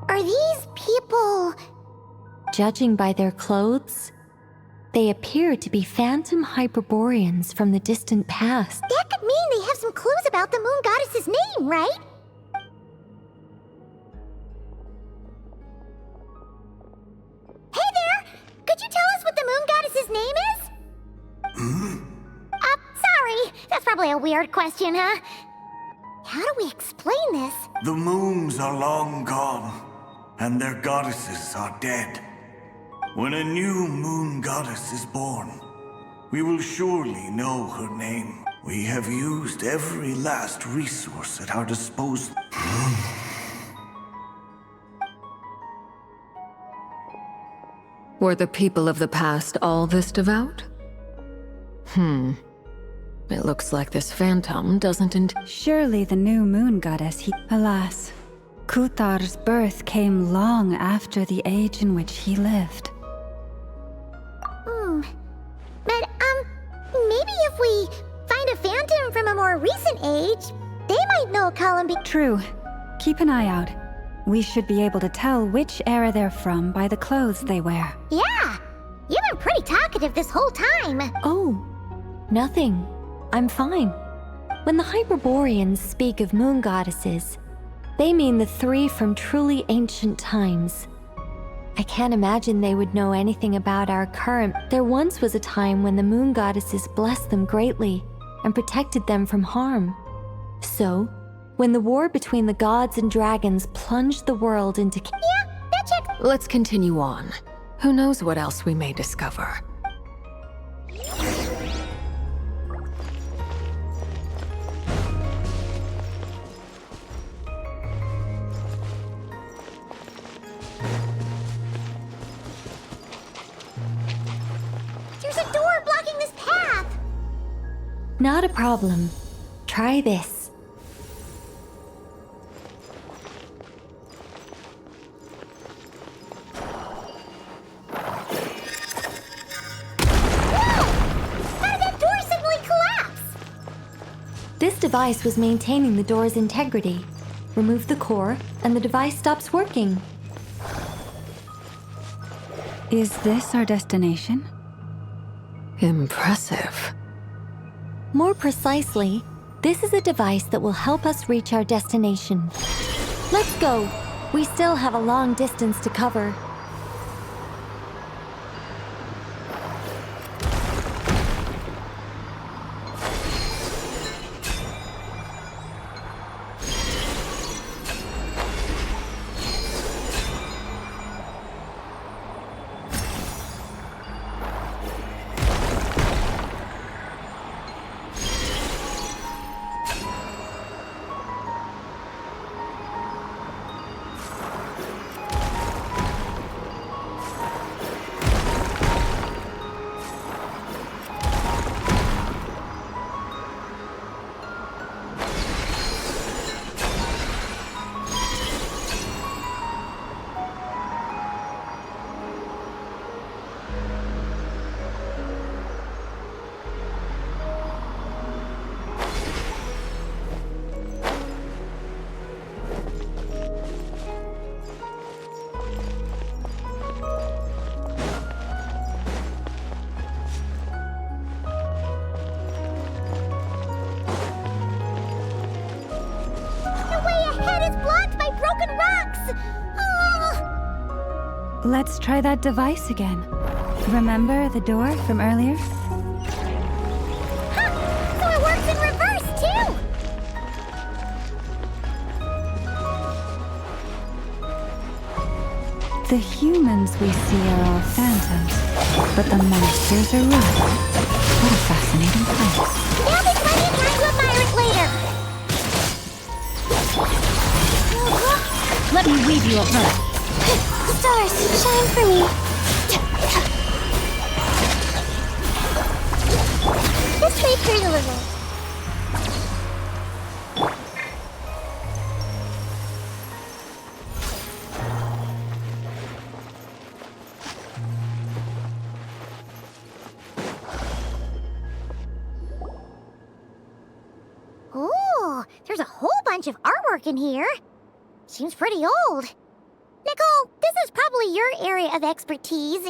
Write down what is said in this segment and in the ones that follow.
Are these people... Judging by their clothes, they appear to be phantom Hyperboreans from the distant past. That could mean they have some clues about the moon goddess's name, right? Hey there! Could you tell us what the moon goddess's name is? Sorry. That's probably a weird question, huh? How do we explain this? The moons are long gone, and their goddesses are dead. When a new moon goddess is born, we will surely know her name. We have used every last resource at our disposal. Were the people of the past all this devout? It looks like this phantom doesn't Surely the new moon goddess, Alas, Kuthar's birth came long after the age in which he lived. But, maybe if we find a phantom from a more recent age, they might know Columbi. True. Keep an eye out. We should be able to tell which era they're from by the clothes they wear. Yeah! You've been pretty talkative this whole time. Oh, nothing. I'm fine. When the Hyperboreans speak of moon goddesses, they mean the three from truly ancient times. I can't imagine they would know anything about our current. There once was a time when the moon goddesses blessed them greatly and protected them from harm. So, when the war between the gods and dragons plunged the world into Yeah, that checks. Let's continue on. Who knows what else we may discover? There's a door blocking this path! Not a problem. Try this. This device was maintaining the door's integrity. Remove the core, and the device stops working. Is this our destination? Impressive. More precisely, this is a device that will help us reach our destination. Let's go. We still have a long distance to cover. Let's try that device again. Remember the door from earlier? Huh! So it works in reverse, too! The humans we see are all phantoms, but the monsters are real. What a fascinating place. There'll be plenty of time to admire it later! Let me weave you a verse. Stars, shine for me. This may hurt a little. bunch of artwork in here. Seems pretty old. Nicole, this is probably your area of expertise.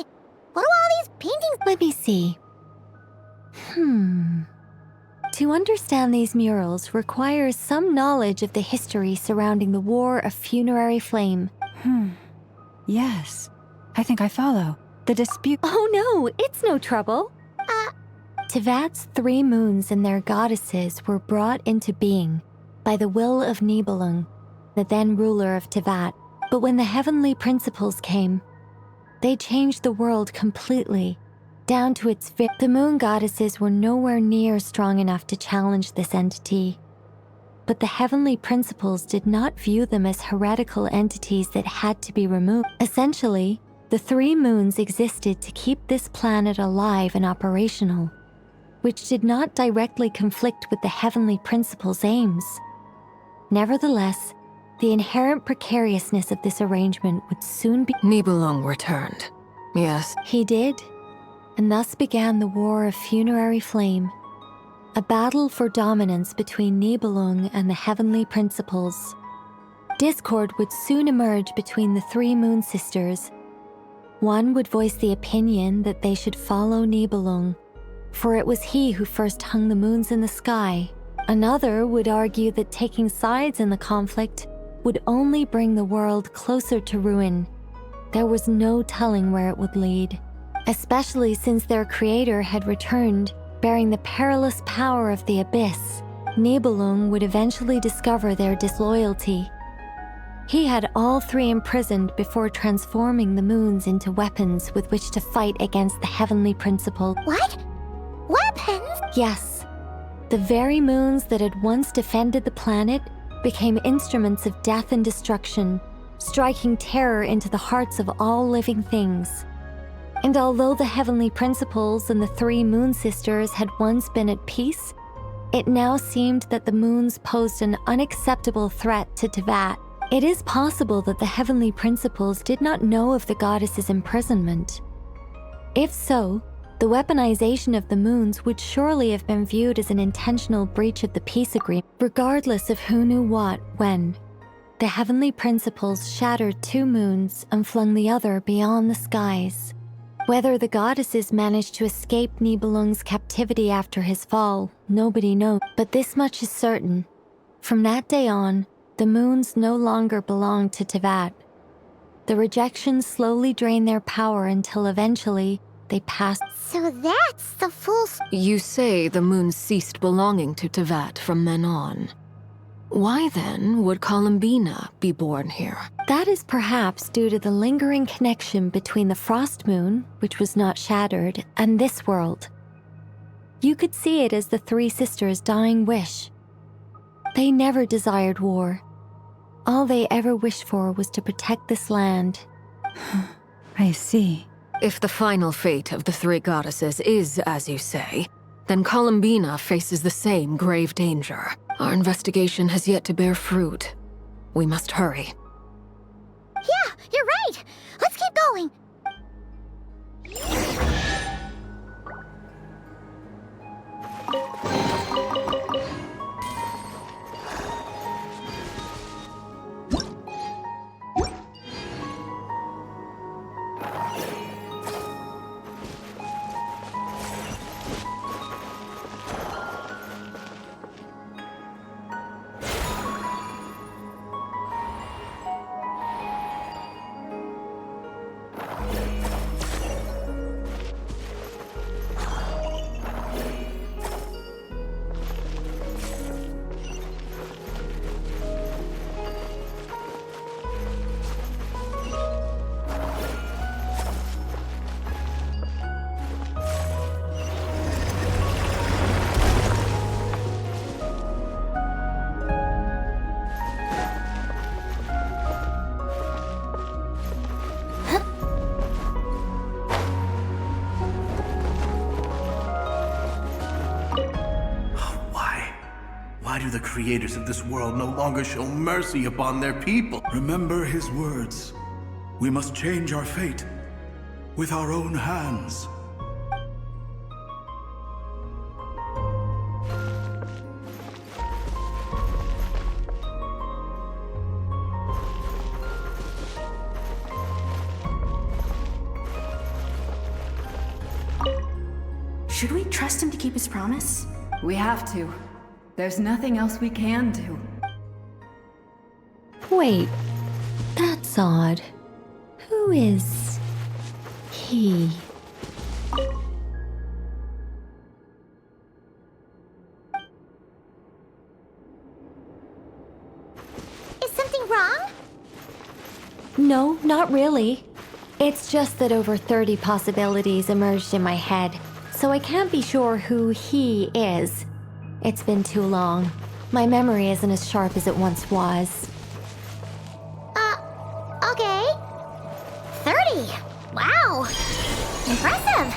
What do all these paintings... Let me see. To understand these murals requires some knowledge of the history surrounding the War of Funerary Flame. Yes, I think I follow. The dispute... Oh no, it's no trouble. Tevat's 3 moons and their goddesses were brought into being by the will of Nibelung, the then ruler of Tevat. But when the heavenly principles came, they changed the world completely, down to its the moon goddesses were nowhere near strong enough to challenge this entity. But the heavenly principles did not view them as heretical entities that had to be removed. Essentially, the 3 moons existed to keep this planet alive and operational, which did not directly conflict with the heavenly principles' aims. Nevertheless, the inherent precariousness of this arrangement would soon be... Nibelung returned. Yes. He did, and thus began the War of Funerary Flame, a battle for dominance between Nibelung and the heavenly principles. Discord would soon emerge between the 3 moon sisters. One would voice the opinion that they should follow Nibelung, for it was he who first hung the moons in the sky. Another would argue that taking sides in the conflict would only bring the world closer to ruin. There was no telling where it would lead, especially since their creator had returned, bearing the perilous power of the abyss. Nibelung would eventually discover their disloyalty. He had all 3 imprisoned before transforming the moons into weapons with which to fight against the heavenly principle. What? Weapons? Yes. The very moons that had once defended the planet became instruments of death and destruction, striking terror into the hearts of all living things. And although the heavenly principles and the 3 moon sisters had once been at peace, it now seemed that the moons posed an unacceptable threat to Tevat. It is possible that the heavenly principles did not know of the goddess's imprisonment. If so, the weaponization of the moons would surely have been viewed as an intentional breach of the peace agreement. Regardless of who knew what, when, the heavenly principles shattered 2 moons and flung the other beyond the skies. Whether the goddesses managed to escape Nibelung's captivity after his fall, nobody knows. But this much is certain. From that day on, the moons no longer belonged to Tevat. The rejections slowly drained their power until eventually they passed. So that's the full... You say the moons ceased belonging to Tevat from then on. Why then would Columbina be born here? That is perhaps due to the lingering connection between the Frost Moon, which was not shattered, and this world. You could see it as the 3 sisters' dying wish. They never desired war. All they ever wished for was to protect this land. I see. If the final fate of the 3 goddesses is as you say, then Columbina faces the same grave danger. Our investigation has yet to bear fruit. We must hurry. Yeah, you're right. Let's keep going. Why do the creators of this world no longer show mercy upon their people? Remember his words. We must change our fate with our own hands. Should we trust him to keep his promise? We have to. There's nothing else we can do. Wait, that's odd. Who is he? Is something wrong? No, not really. It's just that over 30 possibilities emerged in my head, so I can't be sure who he is. It's been too long. My memory isn't as sharp as it once was. Okay. 30. Wow. Impressive.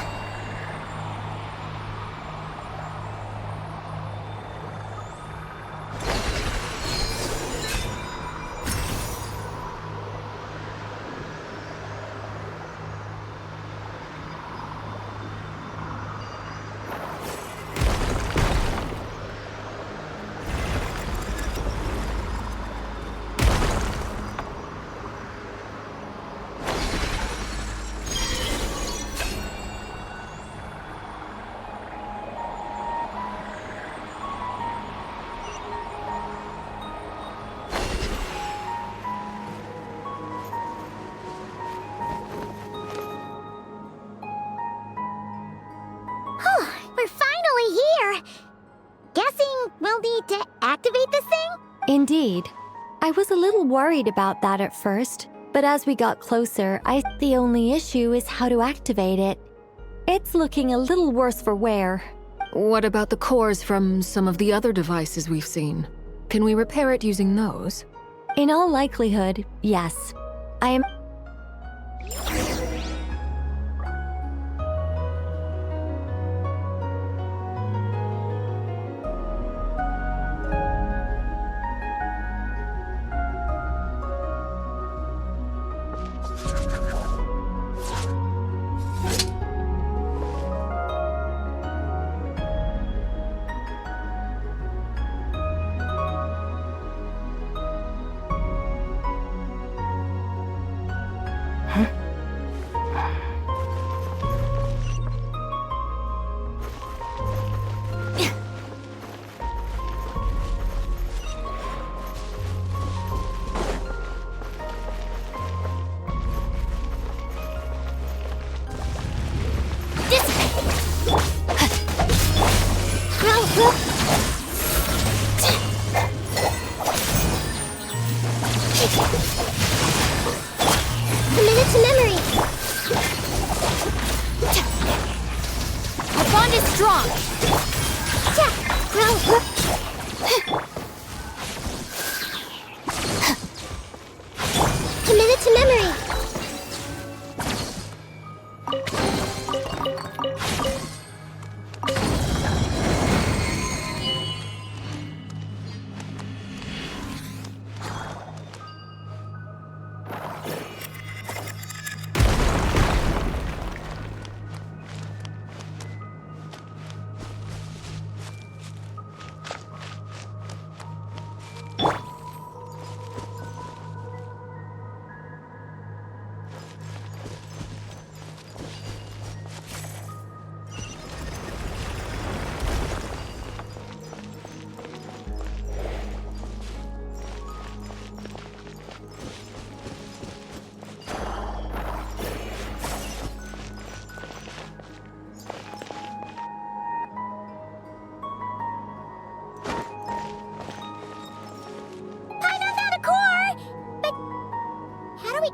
We're finally here. Guessing we'll need to activate this thing? Indeed. I was a little worried about that at first, but as we got closer, the only issue is how to activate it. It's looking a little worse for wear. What about the cores from some of the other devices we've seen? Can we repair it using those? In all likelihood, yes. I am... Commit it to memory. Our bond is strong. Commit it to memory.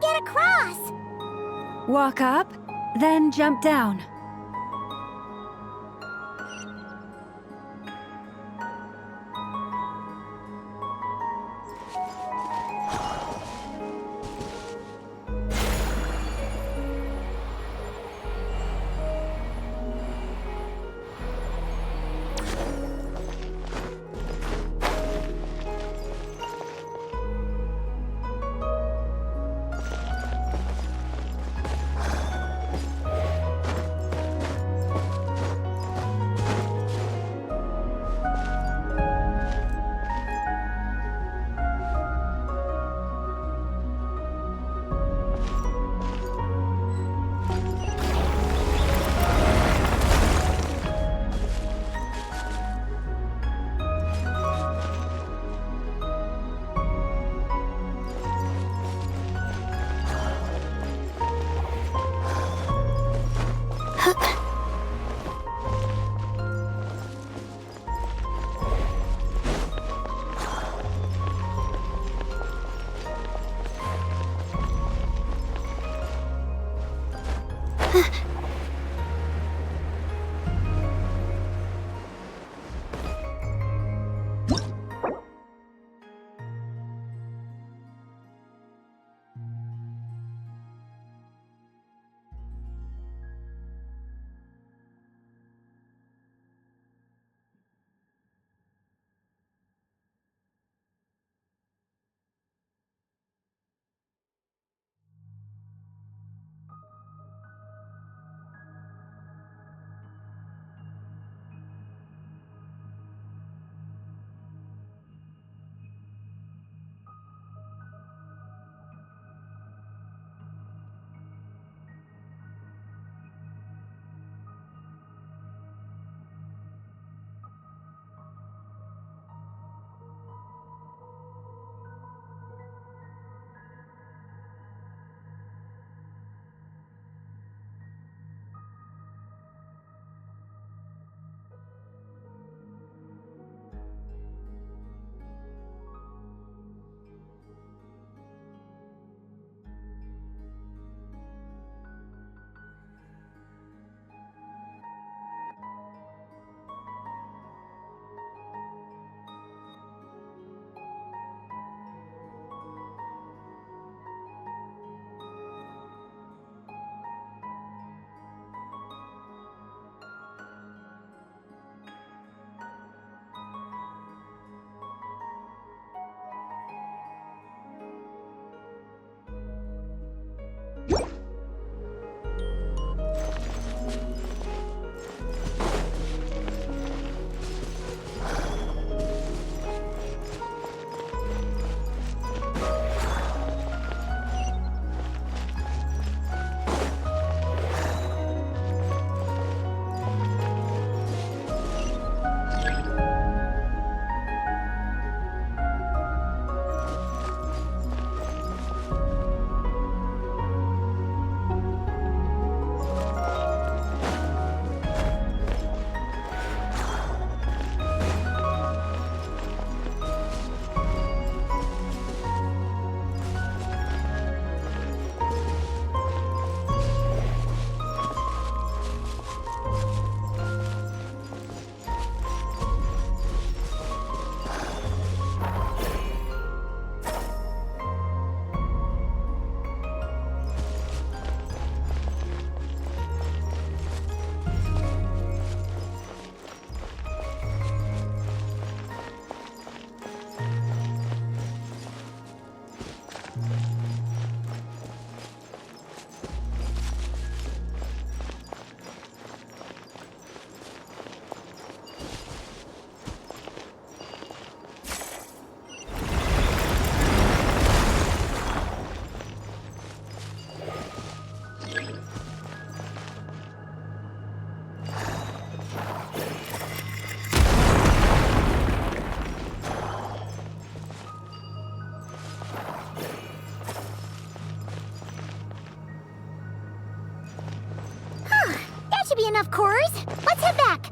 Get across! Walk up, then jump down. should be enough cores. Let's head back.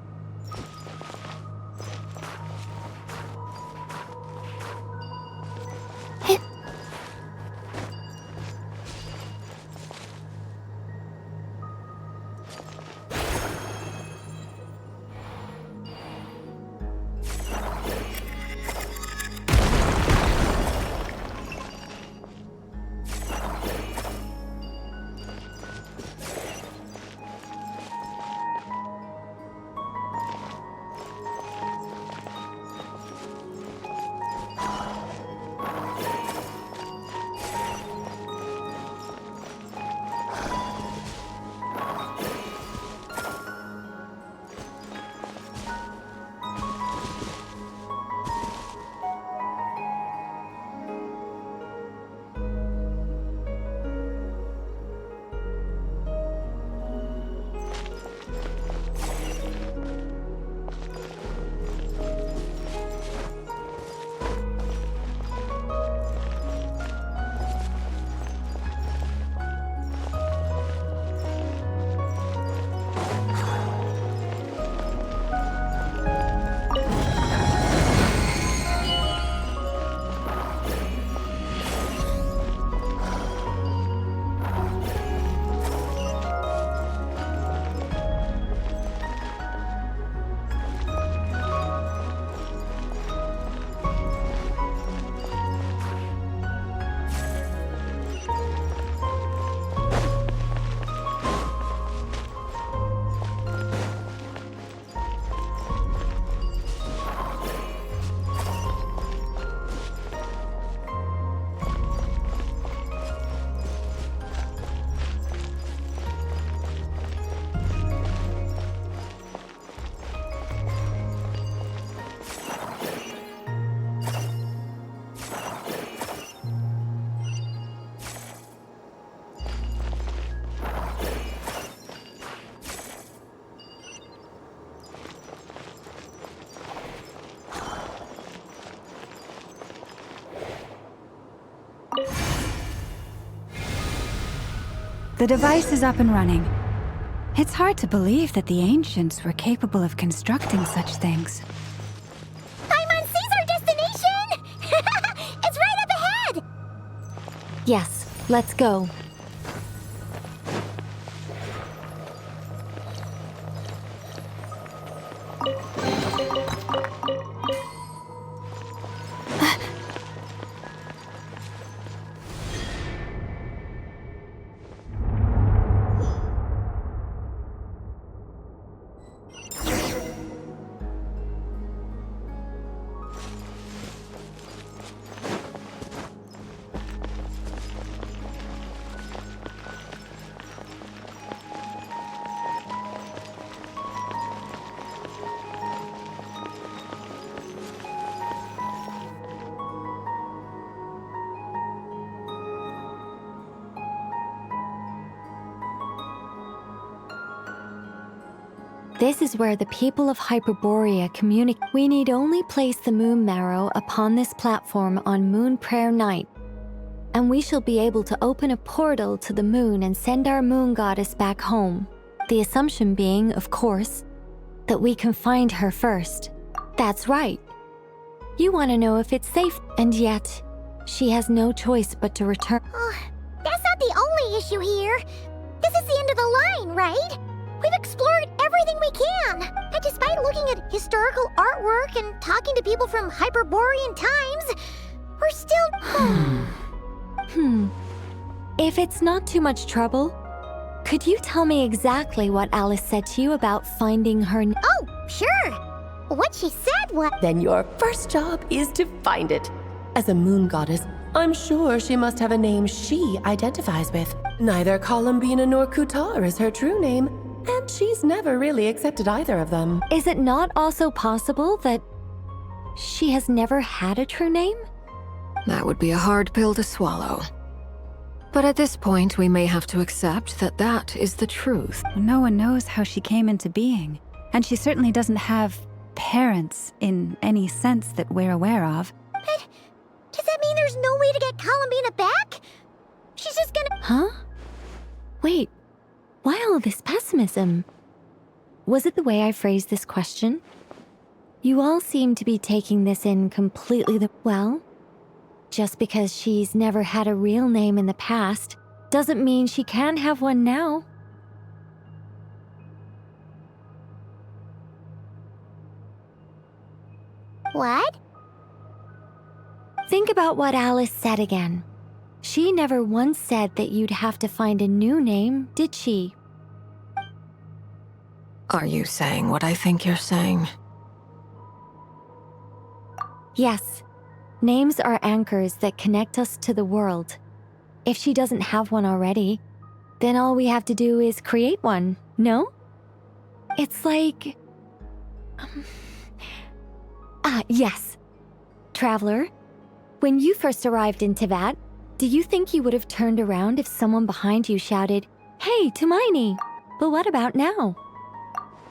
The device is up and running. It's hard to believe that the ancients were capable of constructing such things. Paimon sees our destination! It's right up ahead! Yes, let's go. This is where the people of Hyperborea communicate. We need only place the moon marrow upon this platform on Moon Prayer Night, and we shall be able to open a portal to the moon and send our moon goddess back home. The assumption being, of course, that we can find her first. That's right. You want to know if it's safe, and yet, she has no choice but to return. Oh, that's not the only issue here. This is the end of the line, right? We've explored everything we can. And despite looking at historical artwork and talking to people from Hyperborean times, we're still... If it's not too much trouble, could you tell me exactly what Alice said to you about finding her? Oh, sure. What she said was... Then your first job is to find it. As a moon goddess, I'm sure she must have a name she identifies with. Neither Columbina nor Kutar is her true name, and she's never really accepted either of them. Is it not also possible that she has never had a true name? That would be a hard pill to swallow. But at this point, we may have to accept that that is the truth. No one knows how she came into being, and she certainly doesn't have parents in any sense that we're aware of. But does that mean there's no way to get Columbina back? She's just gonna... Huh? Wait, why all this pessimism? Was it the way I phrased this question? You all seem to be taking this in completely well. Just because she's never had a real name in the past doesn't mean she can't have one now. What? Think about what Alice said again. She never once said that you'd have to find a new name, did she? Are you saying what I think you're saying? Yes. Names are anchors that connect us to the world. If she doesn't have one already, then all we have to do is create one, no? It's like... yes. Traveler, when you first arrived in Teyvat, do you think you would have turned around if someone behind you shouted, "Hey, Tumaini"? But what about now?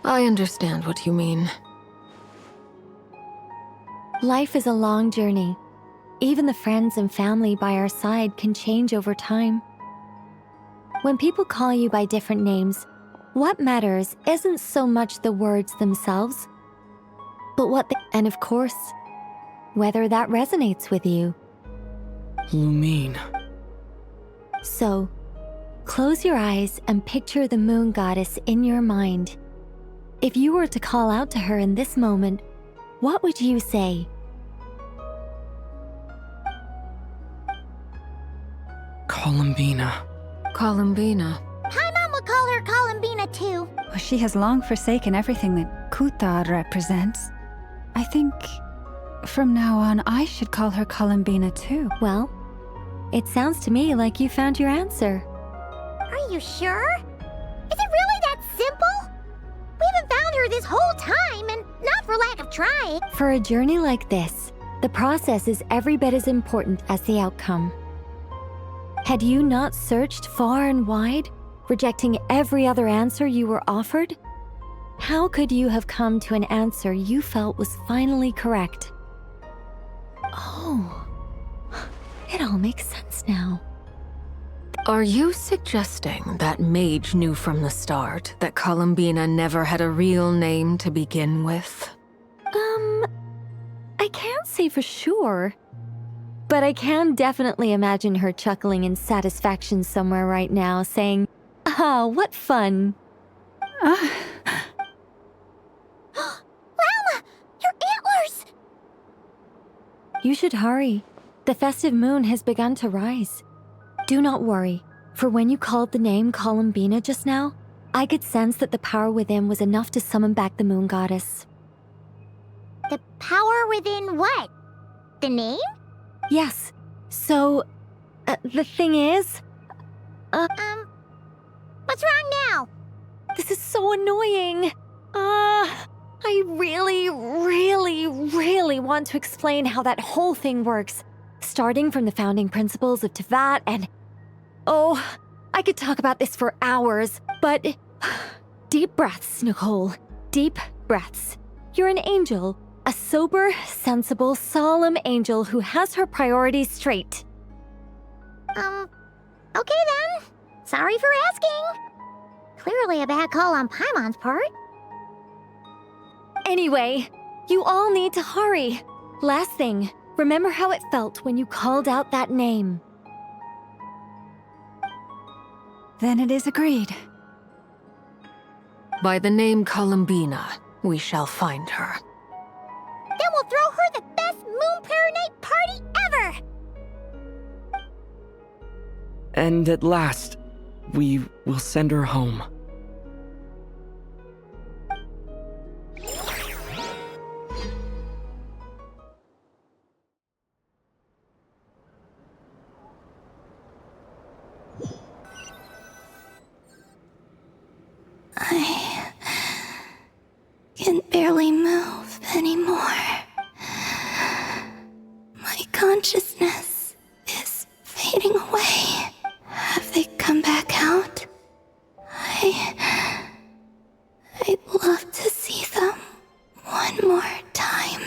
I understand what you mean. Life is a long journey. Even the friends and family by our side can change over time. When people call you by different names, what matters isn't so much the words themselves, but what they... And of course, whether that resonates with you. Lumine. So, close your eyes and picture the moon goddess in your mind. If you were to call out to her in this moment, what would you say? Columbina. Columbina. Paimon would call her Columbina too. Well, she has long forsaken everything that Kutar represents. I think from now on I should call her Columbina too. Well, it sounds to me like you found your answer. Are you sure? Is it really that simple? We haven't found her this whole time, and not for lack of trying. For a journey like this, the process is every bit as important as the outcome. Had you not searched far and wide, rejecting every other answer you were offered, how could you have come to an answer you felt was finally correct? Oh, it all makes sense now. Are you suggesting that Mage knew from the start that Columbina never had a real name to begin with? I can't say for sure, but I can definitely imagine her chuckling in satisfaction somewhere right now, saying, "Ah, what fun." Llama! Your antlers! You should hurry. The festive moon has begun to rise. Do not worry, for when you called the name Columbina just now, I could sense that the power within was enough to summon back the moon goddess. The power within what? The name? Yes. So, the thing is... What's wrong now? This is so annoying. I really want to explain how that whole thing works, starting from the founding principles of Teyvat and... Oh, I could talk about this for hours, but... Deep breaths, Nicole. Deep breaths. You're an angel. A sober, sensible, solemn angel who has her priorities straight. Okay then. Sorry for asking. Clearly a bad call on Paimon's part. Anyway, you all need to hurry. Last thing, remember how it felt when you called out that name. Then it is agreed. By the name Columbina, we shall find her. Then we'll throw her the best Moon Pair Night party ever! And at last, we will send her home. I can barely move anymore. My consciousness is fading away. Have they come back out? I'd love to see them one more time.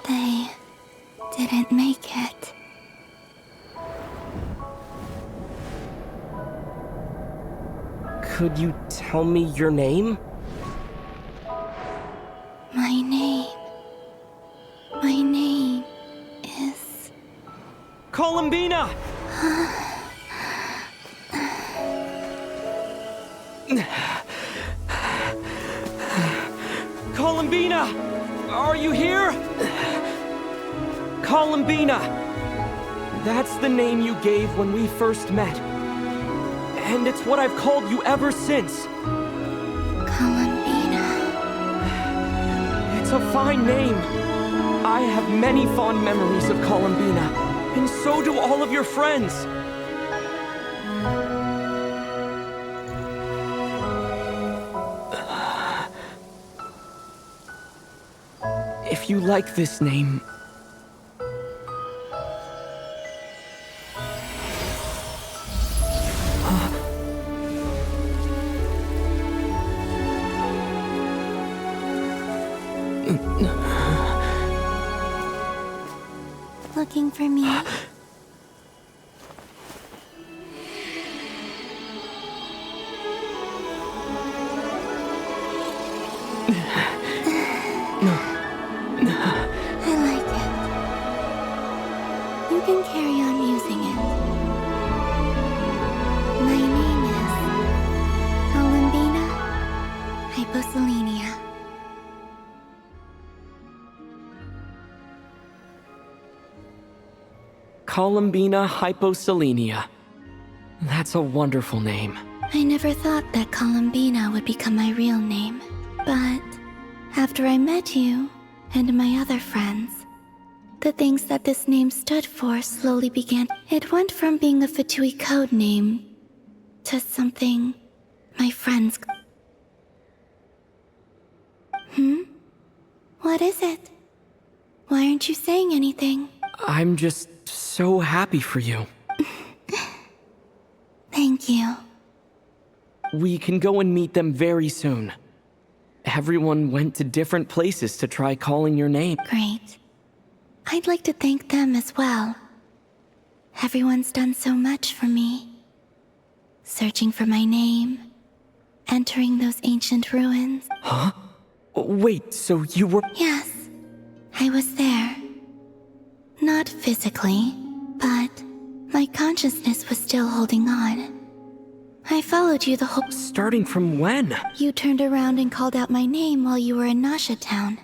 They didn't make it. Could you tell me your name? My name is... Columbina! Columbina! Are you here? Columbina! That's the name you gave when we first met. And it's what I've called you ever since. Columbina. It's a fine name. I have many fond memories of Columbina, and so do all of your friends. If you like this name, Looking for me? I like it. You can carry on using it. My name is Columbina Hyposelenia. Columbina Hyposelenia. That's a wonderful name. I never thought that Columbina would become my real name. But after I met you and my other friends, the things that this name stood for slowly began. It went from being a Fatui code name to something my friends... What is it? Why aren't you saying anything? I'm just so happy for you. Thank you. We can go and meet them very soon. Everyone went to different places to try calling your name. Great. I'd like to thank them as well. Everyone's done so much for me. Searching for my name, entering those ancient ruins. Huh? Wait, so you were... Yes, I was there. Not physically, but my consciousness was still holding on. I followed you the whole... Starting from when? You turned around and called out my name while you were in Nasha Town.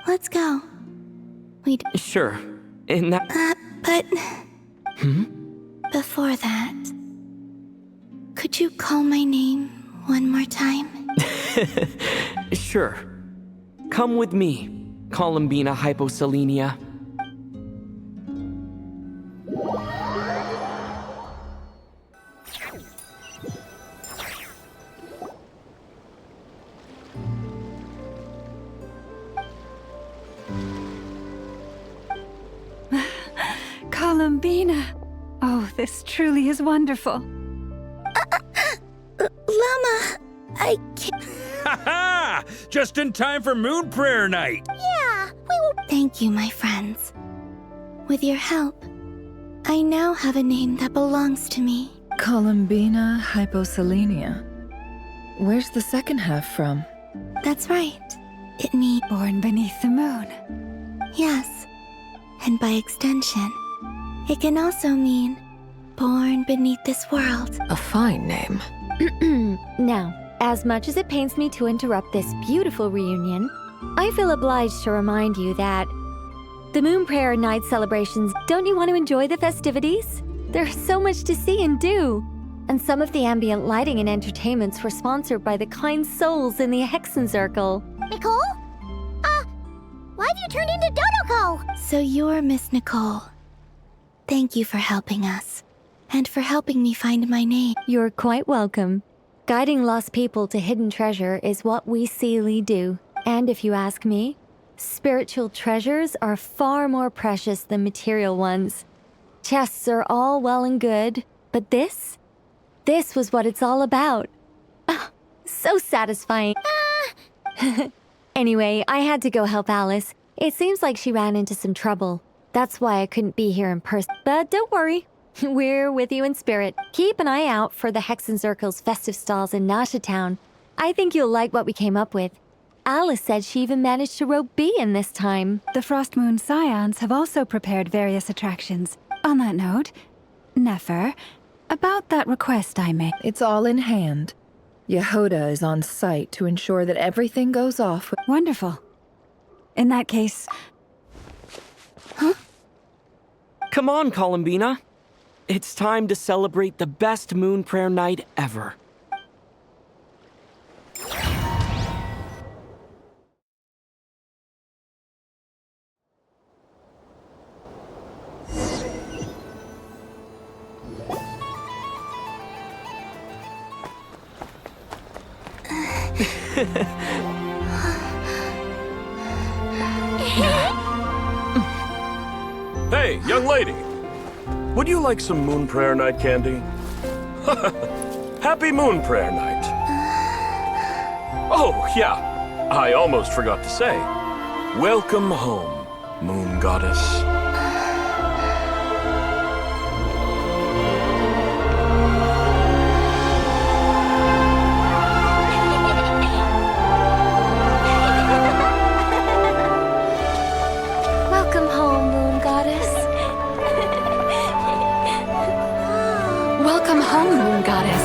Let's go. Sure. In that... But... Before that... Could you call my name one more time? Sure. Come with me, Columbina Hyposelenia. Columbina! Oh, this truly is wonderful. Llama, I can't... Ha-ha! Just in time for Moon Prayer Night! Yeah, we will... Thank you, my friends. With your help, I now have a name that belongs to me. Columbina Hyposelenia. Where's the second half from? That's right. It means... Born beneath the moon. Yes. And by extension, it can also mean born beneath this world. A fine name. Now, as much as it pains me to interrupt this beautiful reunion, I feel obliged to remind you that the Moon Prayer Night celebrations, don't you want to enjoy the festivities? There's so much to see and do. And some of the ambient lighting and entertainments were sponsored by the kind souls in the Hexen Circle. Nicole? Why have you turned into Dodoko? So you're Miss Nicole. Thank you for helping us. And for helping me find my name. You're quite welcome. Guiding lost people to hidden treasure is what we Seelie do. And if you ask me, spiritual treasures are far more precious than material ones. Chests are all well and good, but this was what it's all about. So satisfying. Anyway, I had to go help Alice. It seems like she ran into some trouble. That's why I couldn't be here in person. But don't worry, we're with you in spirit. Keep an eye out for the Hexenzirkel's festive stalls in Nasha Town. I think you'll like what we came up with. Alice said she even managed to rope B in this time. The Frost Moon Scions have also prepared various attractions. On that note, Nefer, about that request I made. It's all in hand. Yehoda is on site to ensure that everything goes off. Wonderful. In that case... Huh? Come on, Columbina. It's time to celebrate the best moon prayer night ever. Hey, young lady. Would you like some moon prayer night candy? Happy moon prayer night. Oh, yeah. I almost forgot to say. Welcome home, moon goddess. Welcome home, Moon Goddess. Welcome home, Moon Goddess.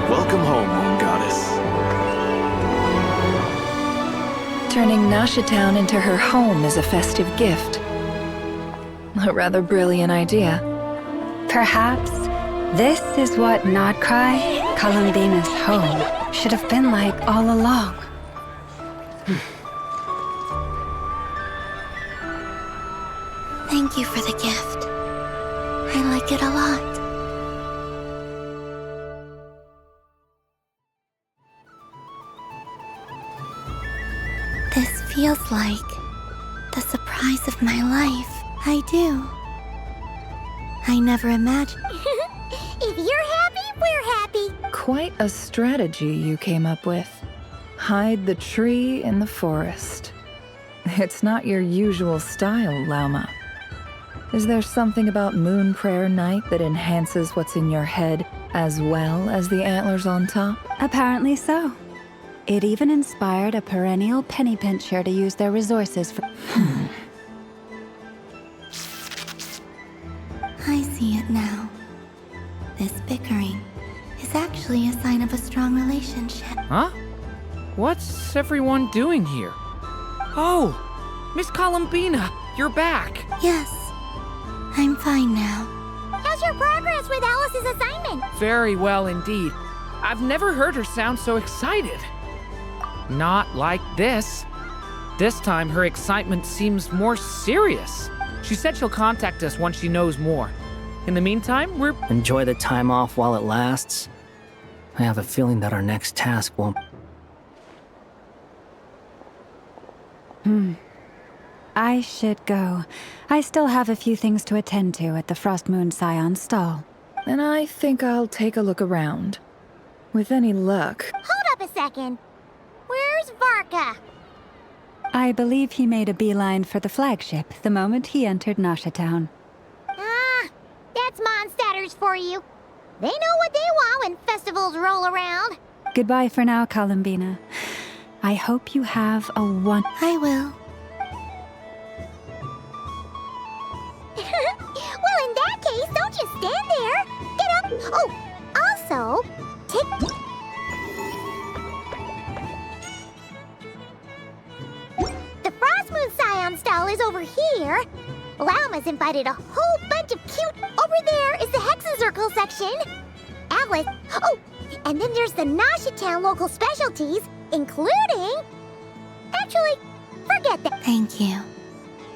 Welcome home, moon goddess. Turning Nasha Town into her home is a festive gift. A rather brilliant idea. Perhaps this is what Nod-Krai, Columbina's home, should have been like all along. Thank you for the gift. I like it a lot. This feels like the surprise of my life. I do. I never imagined. If you're happy, we're happy. Quite a strategy you came up with. Hide the tree in the forest. It's not your usual style, Lauma. Is there something about Moon Prayer Night that enhances what's in your head as well as the antlers on top? Apparently so. It even inspired a perennial penny pincher to use their resources for... I see it now. This bickering is actually a sign of a strong relationship. Huh? What's everyone doing here? Oh, Miss Columbina, you're back. Yes, I'm fine now. How's your progress with Alice's assignment? Very well indeed. I've never heard her sound so excited. Not like this. This time her excitement seems more serious. She said she'll contact us once she knows more. In the meantime, we're... Enjoy the time off while it lasts. I have a feeling that our next task won't... I should go. I still have a few things to attend to at the Frost Moon Scion stall. And I think I'll take a look around. With any luck... Hold up a second. Where's Varka? I believe he made a beeline for the flagship the moment he entered Nasha Town. Ah, that's Mondstadters for you. They know what they want when festivals roll around. Goodbye for now, Columbina. I hope you have a I will. Well, in that case, don't just stand there. Get up. Oh, also, take... The Frost Moon Scion stall is over here. Lauma's invited a whole bunch of cute... Over there is the Hexenzirkel section. Alice... Oh, and then there's the Nasha Town local specialties, including... Actually, forget that. Thank you.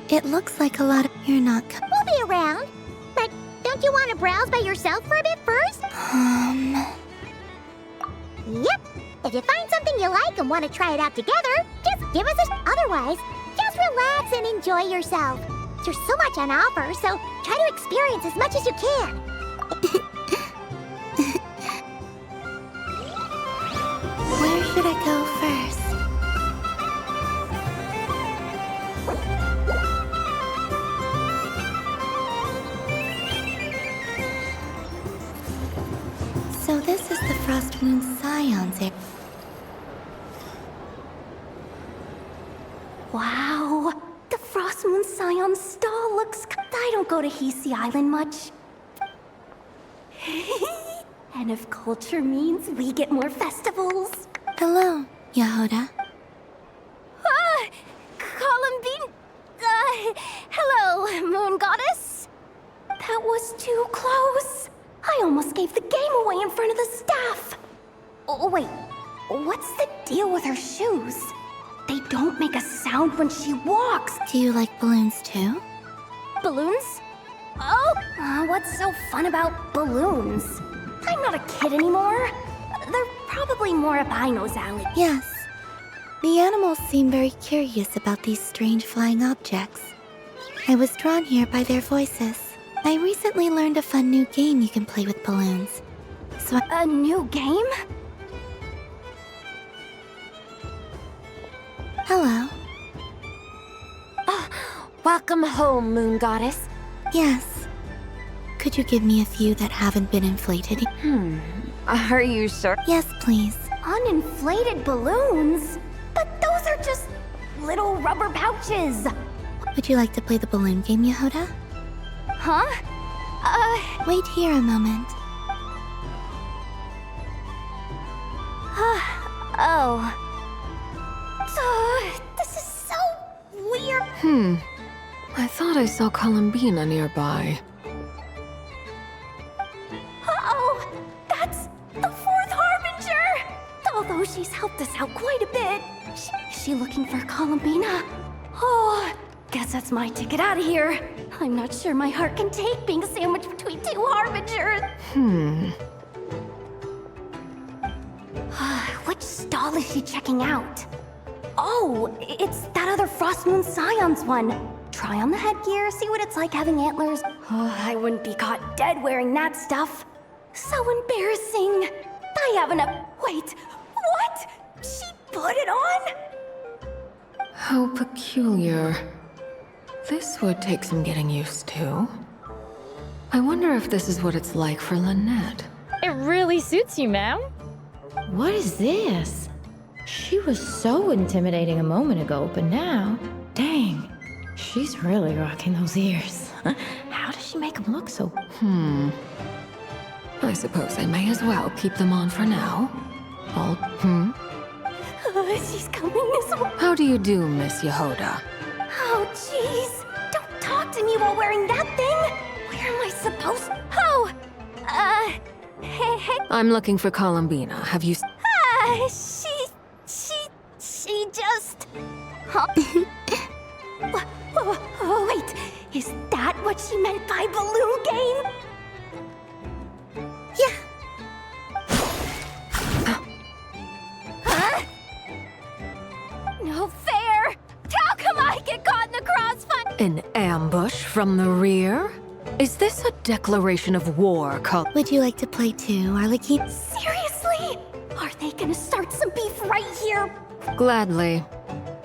It looks like a lot of... You're not... We'll be around. But don't you want to browse by yourself for a bit first? Yep. If you find something you like and want to try it out together, just give us a... Otherwise, just relax and enjoy yourself. There's so much on offer, so try to experience as much as you can. Where should I go first? Frost Moon Scions. Wow, the Frost Moon Scion stall looks... I don't go to Hisi Island much. And if culture means we get more festivals... Hello, Yehoda. Columbine... hello, Moon Goddess? That was too close. I almost gave the game away in front of the staff. Oh, wait, what's the deal with her shoes? They don't make a sound when she walks. Do you like balloons too? Balloons? Oh, what's so fun about balloons? I'm not a kid anymore. They're probably more up Aino's alley. Yes. The animals seem very curious about these strange flying objects. I was drawn here by their voices. I recently learned a fun new game you can play with balloons. So A new game? Hello. Welcome home, Moon Goddess. Yes. Could you give me a few that haven't been inflated? Are you sure? Yes, please. Uninflated balloons? But those are just little rubber pouches. Would you like to play the balloon game, Yehoda? Huh? Wait here a moment. Oh. This is so weird. I thought I saw Columbina nearby. Uh-oh! That's the fourth Harbinger! Although she's helped us out quite a bit. She looking for Columbina? Oh, guess that's my ticket out of here. I'm not sure my heart can take being sandwiched between two Harbingers. Which stall is she checking out? Oh, it's that other Frost Moon Scions one. Try on the headgear, see what it's like having antlers. Oh, I wouldn't be caught dead wearing that stuff. So embarrassing. I have enough. Wait, what? She put it on? How peculiar. This would take some getting used to. I wonder if this is what it's like for Lynette. It really suits you, ma'am. What is this? She was so intimidating a moment ago, but now, dang, she's really rocking those ears. How does she make them look so... I suppose I may as well keep them on for now. She's coming this way. How do you do, Miss Yehoda? Oh, jeez. Don't talk to me while wearing that thing. Where am I supposed... Oh, hey. I'm looking for Columbina. Have you... She just... Huh? Wait, is that what she meant by balloon game? Yeah. Huh? No fair! How come I get caught in the crossfire? An ambush from the rear? Is this a declaration of war, Would you like to play too, Arlecchino? Seriously? Are they gonna start some beef right here? Gladly.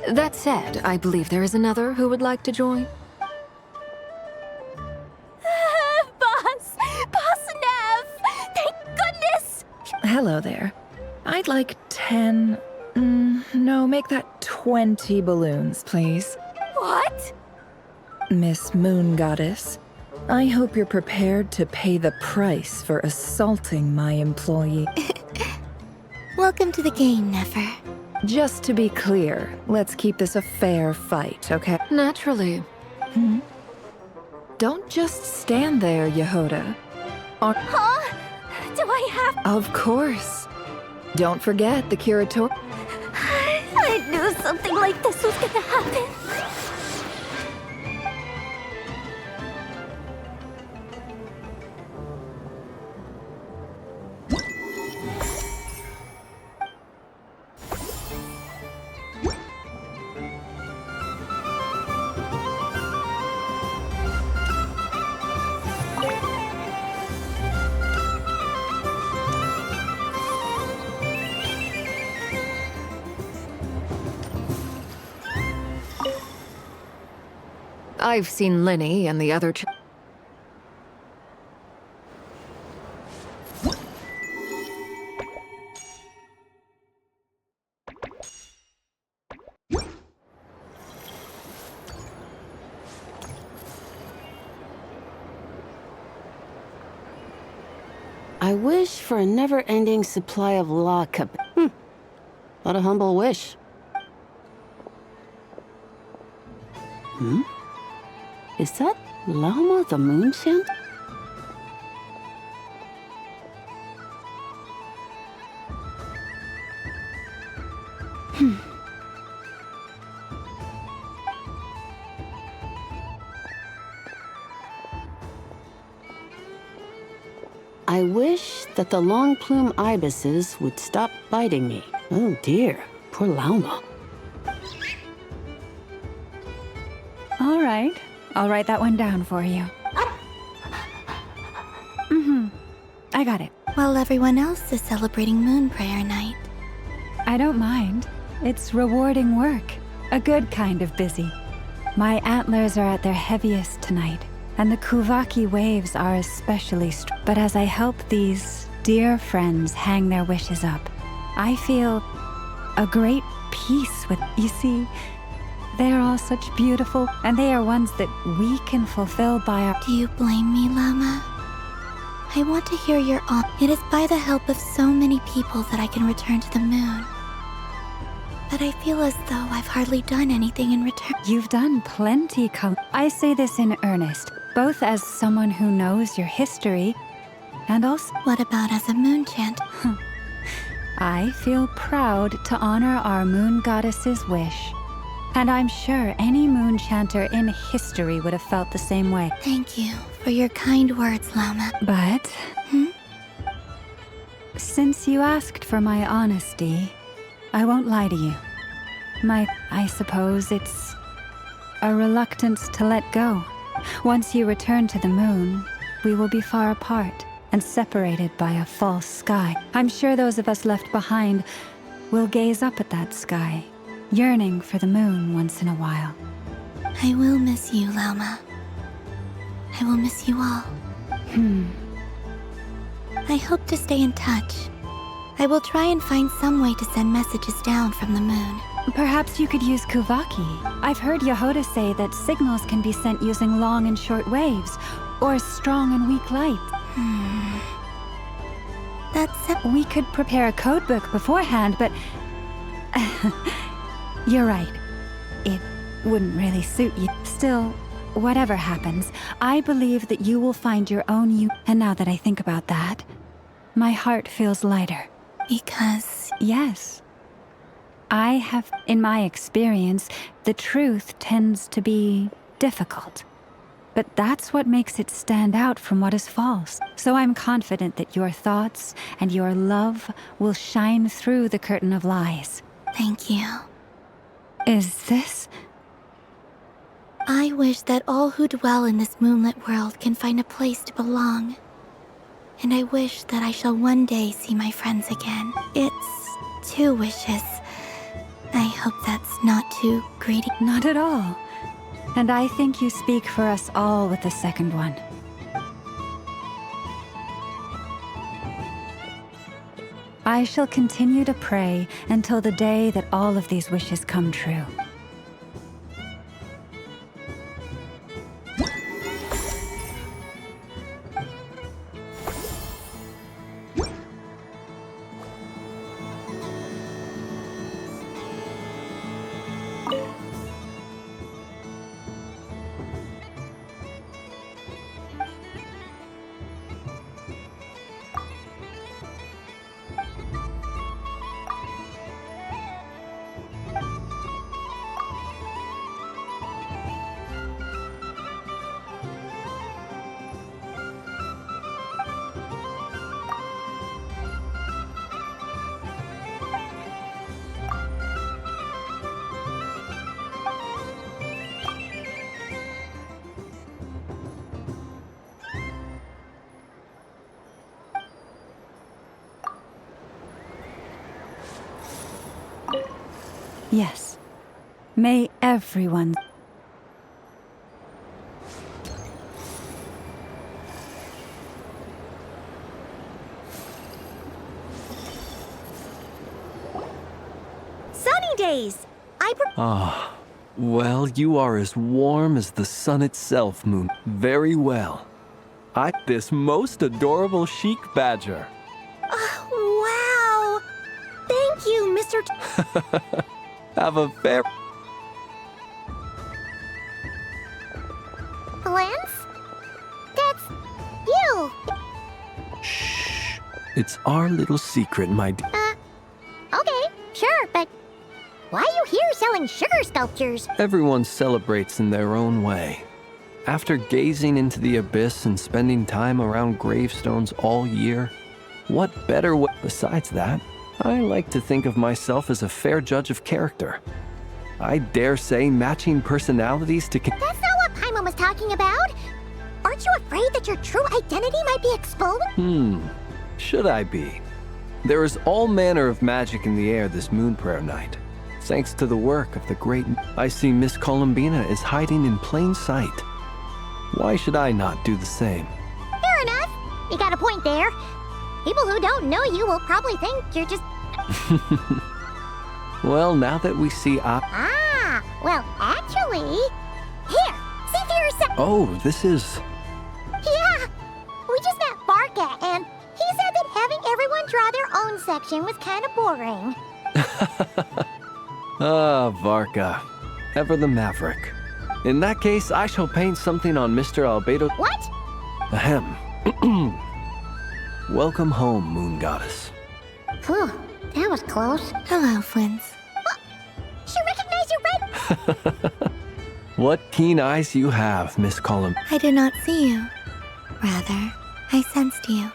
That said, I believe there is another who would like to join. Boss Nev! Thank goodness! Hello there. I'd like 10... no, make that 20 balloons, please. What? Miss Moon Goddess, I hope you're prepared to pay the price for assaulting my employee. Welcome to the game, Nefer. Just to be clear, let's keep this a fair fight, okay? Naturally. Don't just stand there, Yehoda. Huh? Do I have... Of course. Don't forget the curator... I knew something like this was gonna happen. I've seen Linny and the other I wish for a never-ending supply of luck. What a humble wish. Is that Lauma the Moon Chant? I wish that the long plume ibises would stop biting me. Oh dear, poor Lauma. All right, I'll write that one down for you. I got it. While everyone else is celebrating Moon Prayer Night. I don't mind. It's rewarding work. A good kind of busy. My antlers are at their heaviest tonight, and the Kuvaki waves are especially strong. But as I help these dear friends hang their wishes up, I feel a great peace with. You see, they are all such beautiful, and they are ones that we can fulfill by our. Do you blame me, Llama? I want to hear your It is by the help of so many people that I can return to the moon. But I feel as though I've hardly done anything in return. You've done plenty, I say this in earnest, both as someone who knows your history, and also. What about as a moon chant? I feel proud to honor our moon goddess's wish. And I'm sure any moon chanter in history would have felt the same way. Thank you for your kind words, Llama. But... since you asked for my honesty, I won't lie to you. I suppose it's a reluctance to let go. Once you return to the moon, we will be far apart and separated by a false sky. I'm sure those of us left behind will gaze up at that sky, yearning for the moon once in a while. I will miss you, Llama. I will miss you all. I hope to stay in touch. I will try and find some way to send messages down from the moon. Perhaps you could use Kuvaki. I've heard Yehoda say that signals can be sent using long and short waves, or strong and weak light. We could prepare a codebook beforehand, but... You're right. It wouldn't really suit you. Still, whatever happens, I believe that you will find your own you. And now that I think about that, my heart feels lighter. Because... Yes. I have, in my experience, the truth tends to be difficult. But that's what makes it stand out from what is false. So I'm confident that your thoughts and your love will shine through the curtain of lies. Thank you. Is this... I wish that all who dwell in this moonlit world can find a place to belong. And I wish that I shall one day see my friends again. It's 2 wishes. I hope that's not too greedy. Not at all. And I think you speak for us all with the second one. I shall continue to pray until the day that all of these wishes come true. Yes. May everyone... Sunny days! Well, you are as warm as the sun itself, Moon. Very well. This most adorable chic badger. Wow! Thank you, Mr. Have a fair... Lance? That's you! Shh. It's our little secret, my dear. Okay, sure, but why are you here selling sugar sculptures? Everyone celebrates in their own way. After gazing into the abyss and spending time around gravestones all year, what better way? Besides that, I like to think of myself as a fair judge of character. I dare say matching personalities to... That's not what Paimon was talking about! Aren't you afraid that your true identity might be exposed? Should I be? There is all manner of magic in the air this moon prayer night. Thanks to the work of the great... I see Miss Columbina is hiding in plain sight. Why should I not do the same? Fair enough. You got a point there. People who don't know you will probably think you're just... Well, now that we see well, actually... Here, see for yourself. Oh, this is... Yeah, we just met Barca, and he said that having everyone draw their own section was kind of boring. Varka. Ever the maverick. In that case, I shall paint something on Mr. Albedo... What? Ahem. Welcome home, Moon Goddess. Whew, that was close. Hello, Flins. She recognized you right... What keen eyes you have, Miss Colum. I did not see you. Rather, I sensed you.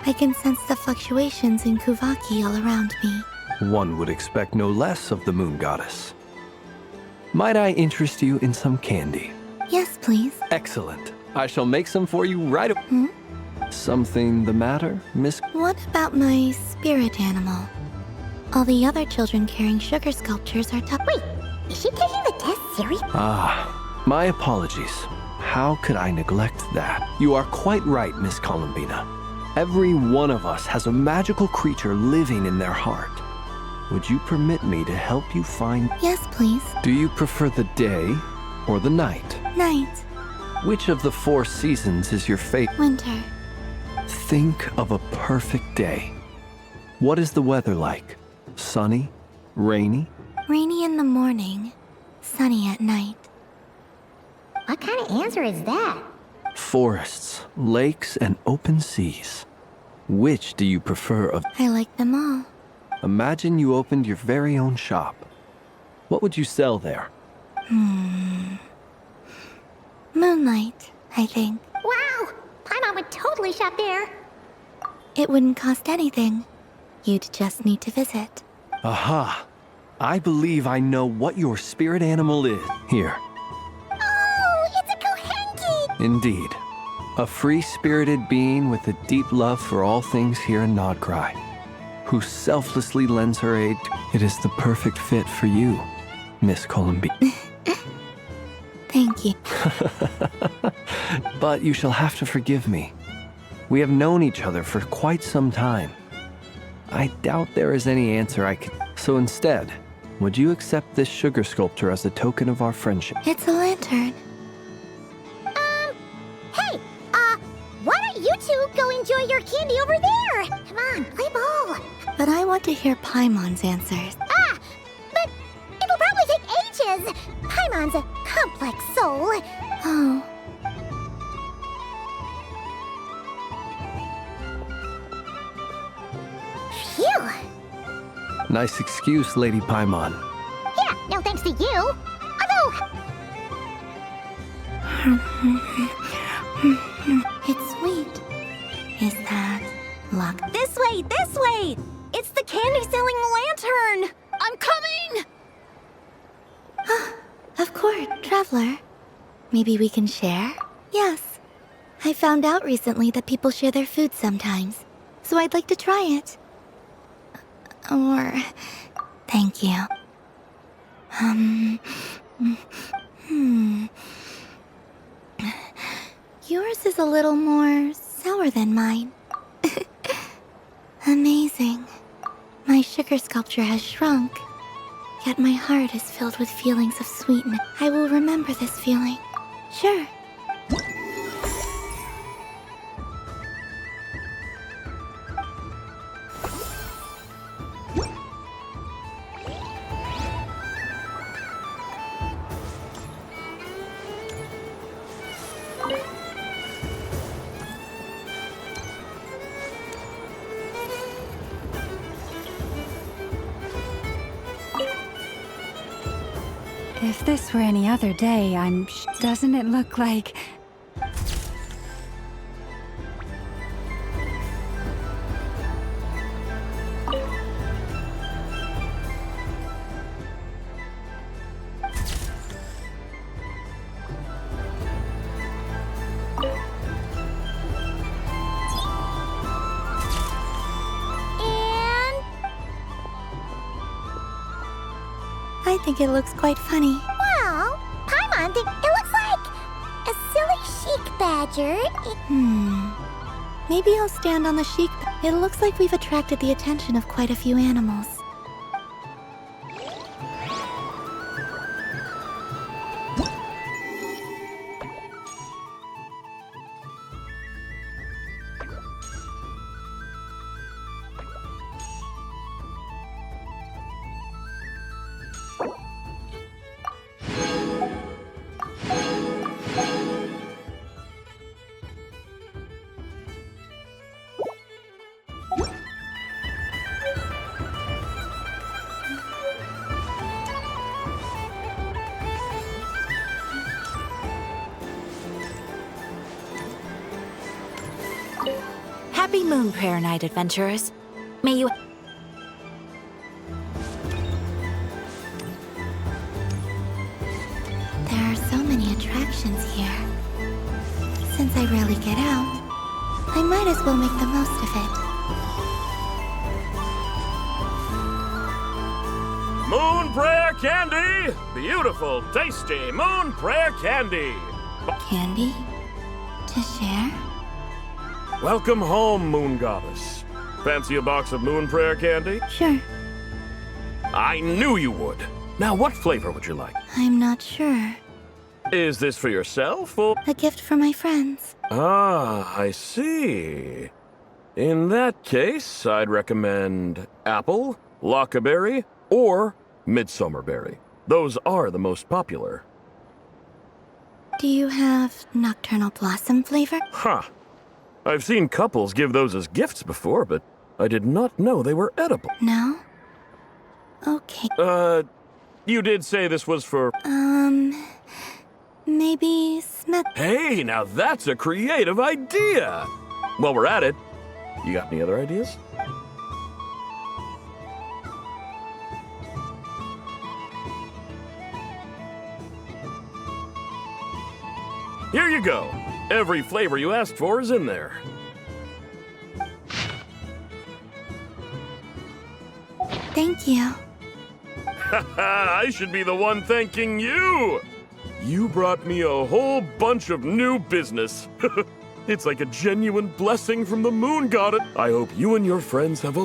I can sense the fluctuations in Kuvaki all around me. One would expect no less of the Moon Goddess. Might I interest you in some candy? Yes, please. Excellent. I shall make some for you right away. Something the matter, Miss? What about my spirit animal? All the other children carrying sugar sculptures are tough. Wait, is she taking the test seriously? My apologies. How could I neglect that? You are quite right, Miss Columbina. Every one of us has a magical creature living in their heart. Would you permit me to help you find... Yes, please. Do you prefer the day or the night? Night. Which of the 4 seasons is your favorite? Winter. Think of a perfect day. What is the weather like? Sunny? Rainy? Rainy in the morning, sunny at night. What kind of answer is that? Forests, lakes, and open seas. Which do you prefer of... I like them all. Imagine you opened your very own shop. What would you sell there? Moonlight, I think. Wow! Paimon would totally shop there. It wouldn't cost anything. You'd just need to visit. Aha! I believe I know what your spirit animal is. Here. Oh, it's a Kohenki! Indeed. A free-spirited being with a deep love for all things here in Nod-Krai, who selflessly lends her aid. It is the perfect fit for you, Miss Columbina. Thank you. But you shall have to forgive me. We have known each other for quite some time. I doubt there is any answer I could... So instead, would you accept this sugar sculpture as a token of our friendship? It's a lantern. Hey, why don't you two go enjoy your candy over there? Come on, play ball. But I want to hear Paimon's answers. But it'll probably take ages. Paimon's a complex soul. Oh. Phew. Nice excuse, Lady Paimon. Yeah, no thanks to you. Although... It's sweet. Is that luck? This way, this way! It's the candy-selling lantern! I'm coming! Of course, Traveler. Maybe we can share? Yes. I found out recently that people share their food sometimes, so I'd like to try it. Or... Thank you. Yours is a little more sour than mine. Amazing. My sugar sculpture has shrunk, yet my heart is filled with feelings of sweetness. I will remember this feeling. Sure. If this were any other day, doesn't it look like... I think it looks quite funny. Well, Paimon think it looks like a silly chic badger. Maybe I'll stand on the chic. It looks like we've attracted the attention of quite a few animals. Happy Moon Prayer Night, adventurers. May you... There are so many attractions here. Since I rarely get out, I might as well make the most of it. Moon Prayer Candy! Beautiful, tasty Moon Prayer Candy! Candy? To share? Welcome home, Moon Goddess. Fancy a box of Moon Prayer Candy? Sure. I knew you would. Now, what flavor would you like? I'm not sure. Is this for yourself, or...? A gift for my friends. Ah, I see. In that case, I'd recommend apple, lockaberry, or midsummerberry. Those are the most popular. Do you have nocturnal blossom flavor? Huh. I've seen couples give those as gifts before, but I did not know they were edible. No? Okay. You did say this was for... Maybe Smith... Hey, now that's a creative idea! While we're at it, you got any other ideas? Here you go. Every flavor you asked for is in there. Thank you. I should be the one thanking you! You brought me a whole bunch of new business. It's like a genuine blessing from the Moon Goddess. I hope you and your friends have a...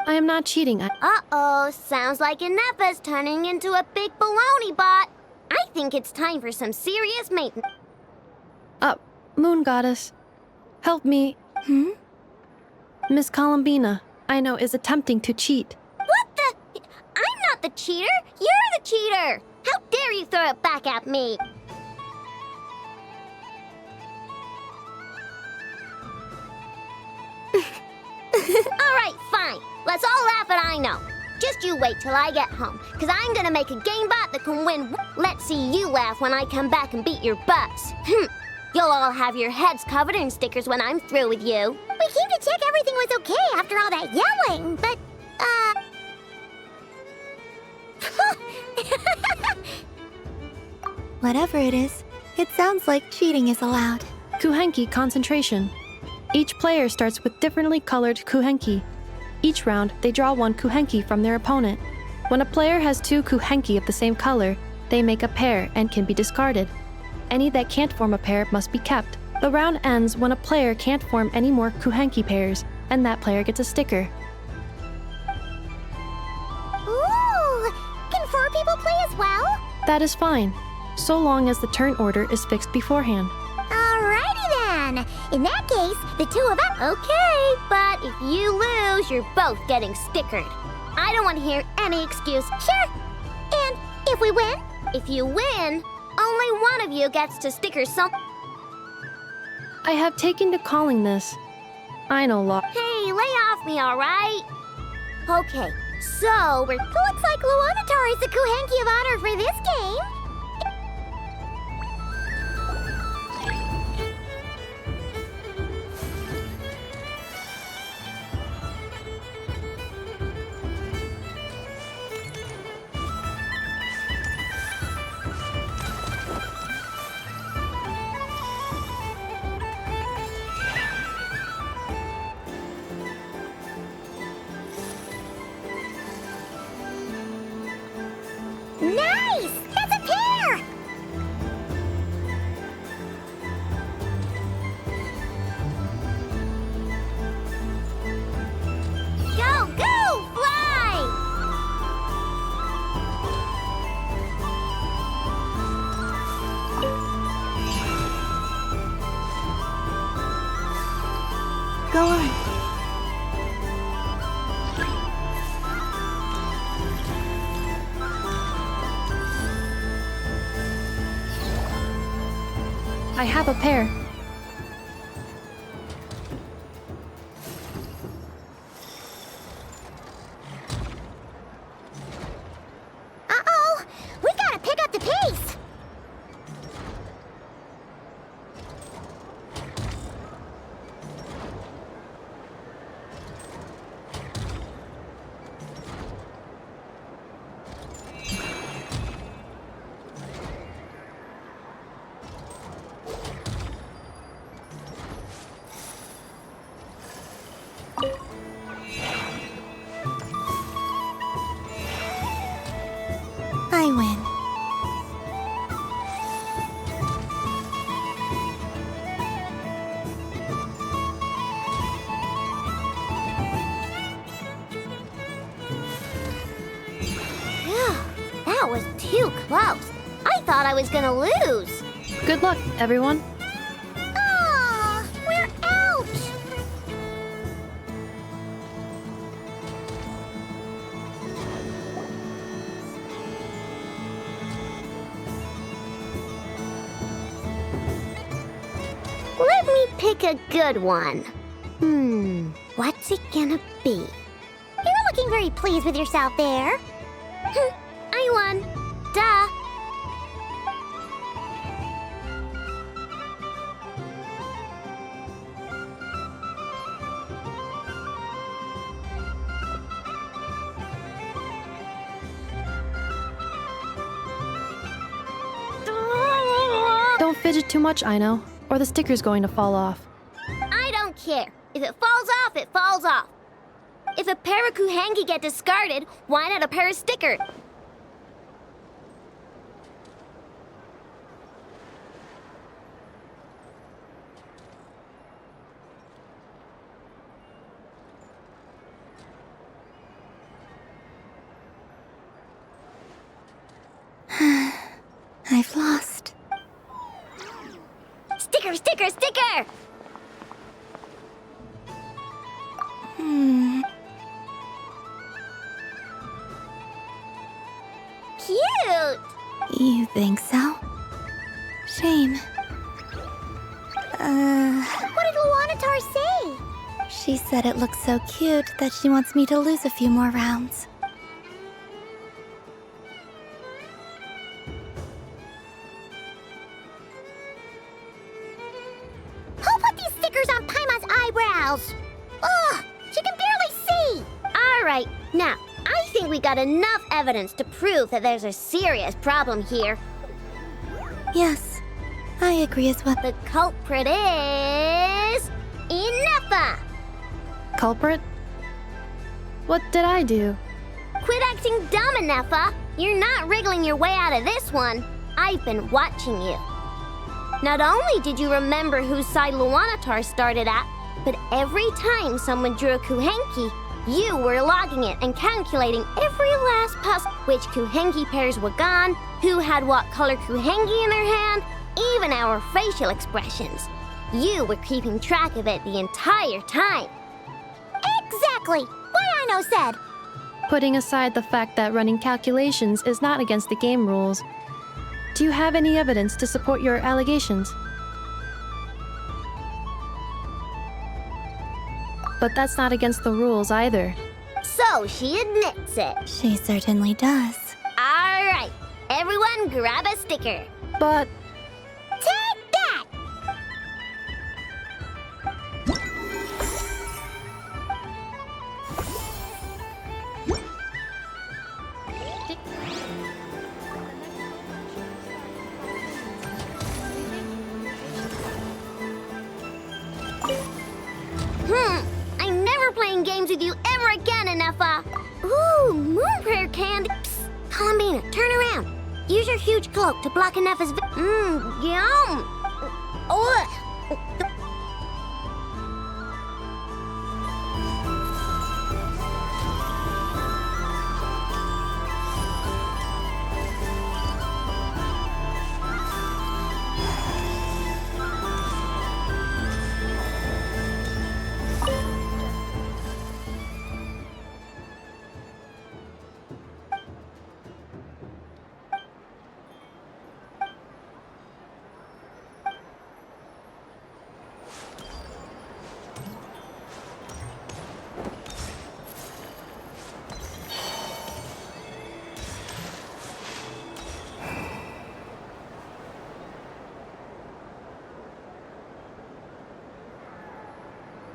I am not cheating. Uh-oh, sounds like Inepa's turning into a big baloney bot. I think it's time for some serious maintenance. Moon Goddess, help me. Miss Columbina, I know, is attempting to cheat. What the? I'm not the cheater. You're the cheater. How dare you throw it back at me? All right, fine. Let's all laugh at I know. Just you wait till I get home, because I'm gonna make a game bot that can win. Let's see you laugh when I come back and beat your butts. You'll all have your heads covered in stickers when I'm through with you. We came to check everything was okay after all that yelling, but, Whatever it is, it sounds like cheating is allowed. Kuhenki concentration. Each player starts with differently colored kuhenki. Each round, they draw one kuhenki from their opponent. When a player has two kuhenki of the same color, they make a pair and can be discarded. Any that can't form a pair must be kept. The round ends when a player can't form any more kuhenki pairs, and that player gets a sticker. Ooh! Can 4 people play as well? That is fine, so long as the turn order is fixed beforehand. Alrighty then! In that case, the 2 of us... Okay, but if you lose, you're both getting stickered. I don't want to hear any excuse. Sure! And if we win? If you win, only one of you gets to sticker some... I have taken to calling this. I know law. Hey, lay off me, alright? Okay, so looks like Luanatar is the Kuhenki of honor for this game. Nice! That's a pair! Go, go, fly! Go on. I have a pair. Uh-oh! We gotta pick up the pace! I win. Phew, that was too close. I thought I was gonna lose. Good luck, everyone. Aw, we're out! Let me pick a good one. What's it gonna be? You're looking very pleased with yourself there. I won. Duh. Don't fidget too much, Aino, or the sticker's going to fall off. I don't care. If it falls off, it falls off. If a pair of kuhenki get discarded, why not a pair of stickers? I've lost. Sticker, sticker, sticker! Cute! You think so? Shame. What did Luanatar say? She said it looks so cute that she wants me to lose a few more rounds. Who put these stickers on Paimon's eyebrows? Ugh, she can barely see! Alright, now, I think we got enough evidence to prove that there's a serious problem here. Yes, I agree as well. The culprit is... Ineffa! Culprit? What did I do? Quit acting dumb, Nefa. You're not wriggling your way out of this one. I've been watching you. Not only did you remember whose side Luanatar started at, but every time someone drew a Kuhenki, you were logging it and calculating every last puzzle. Which Kuhenki pairs were gone, who had what color Kuhenki in their hand, even our facial expressions. You were keeping track of it the entire time. Exactly! What Aino said! Putting aside the fact that running calculations is not against the game rules, do you have any evidence to support your allegations? But that's not against the rules either. So she admits it. She certainly does. All right, everyone grab a sticker. But... Take that! I'm never playing games with you ever again, Nefa. Ooh, moon prayer candy. Psst, Columbina, turn around. Use your huge cloak to block Nefa's yum. Ugh.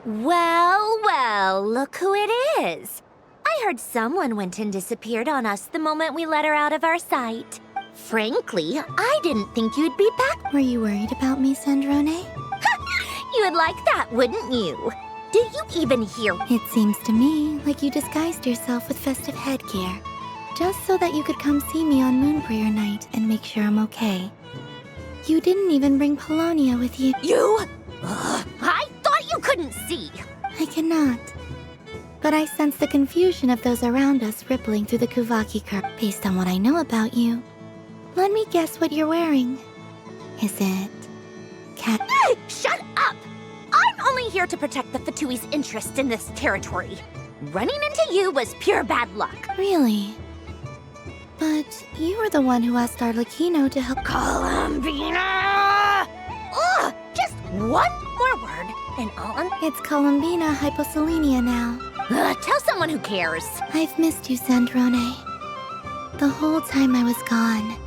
Well, look who it is. I heard someone went and disappeared on us the moment we let her out of our sight. Frankly, I didn't think you'd be back. Were you worried about me, Sandrone? You would like that, wouldn't you? Do you even hear? It seems to me like you disguised yourself with festive headgear, just so that you could come see me on Moon Prayer Night and make sure I'm okay. You didn't even bring Polonia with you. You? I thought you couldn't see. I cannot. But I sense the confusion of those around us rippling through the Kuvaki curve. Based on what I know about you, let me guess what you're wearing. Is it... cat... Shut up! I'm only here to protect the Fatui's interest in this territory. Running into you was pure bad luck. Really? But you were the one who asked Arlecchino to help... Columbina! Ugh! Just one more word, and I'll... It's Columbina Hyposelenia now. Tell someone who cares. I've missed you, Sandrone. The whole time I was gone.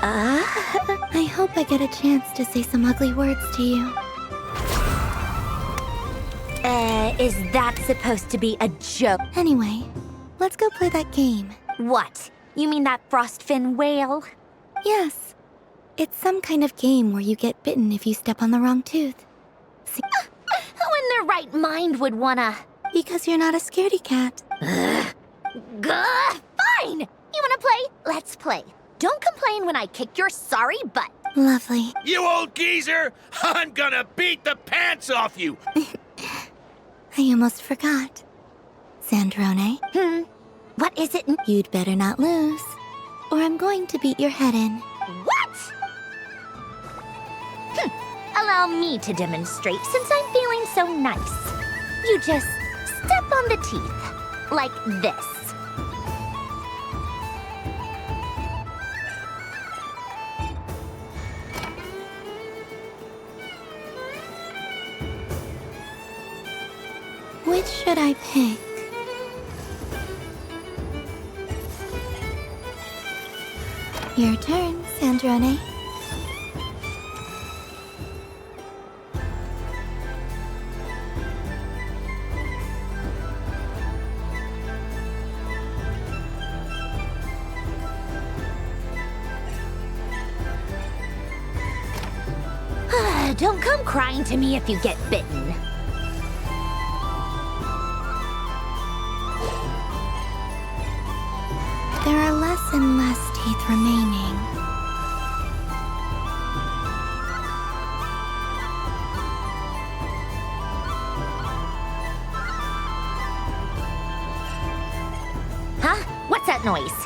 I hope I get a chance to say some ugly words to you. Is that supposed to be a joke? Anyway, let's go play that game. What? You mean that frostfin whale? Yes. It's some kind of game where you get bitten if you step on the wrong tooth. See? Who in their right mind would wanna... Because you're not a scaredy cat. Fine! You wanna play? Let's play. Don't complain when I kick your sorry butt. Lovely. You old geezer! I'm gonna beat the pants off you! I almost forgot. Sandrone? What is it? You'd better not lose, or I'm going to beat your head in. What? Allow me to demonstrate since I'm feeling so nice. You just step on the teeth, like this. Which should I pick? Your turn, Sandrone. Don't come crying to me if you get bitten. there are less and less teeth remaining. Huh? What's that noise?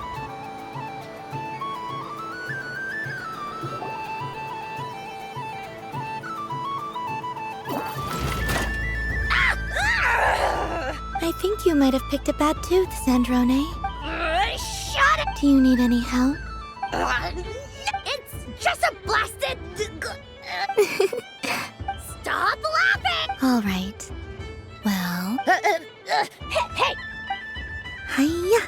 I think you might have picked a bad tooth, Sandrone. Shut it! Do you need any help? It's just a blasted... Stop laughing! All right. Well... Hey! Hiya!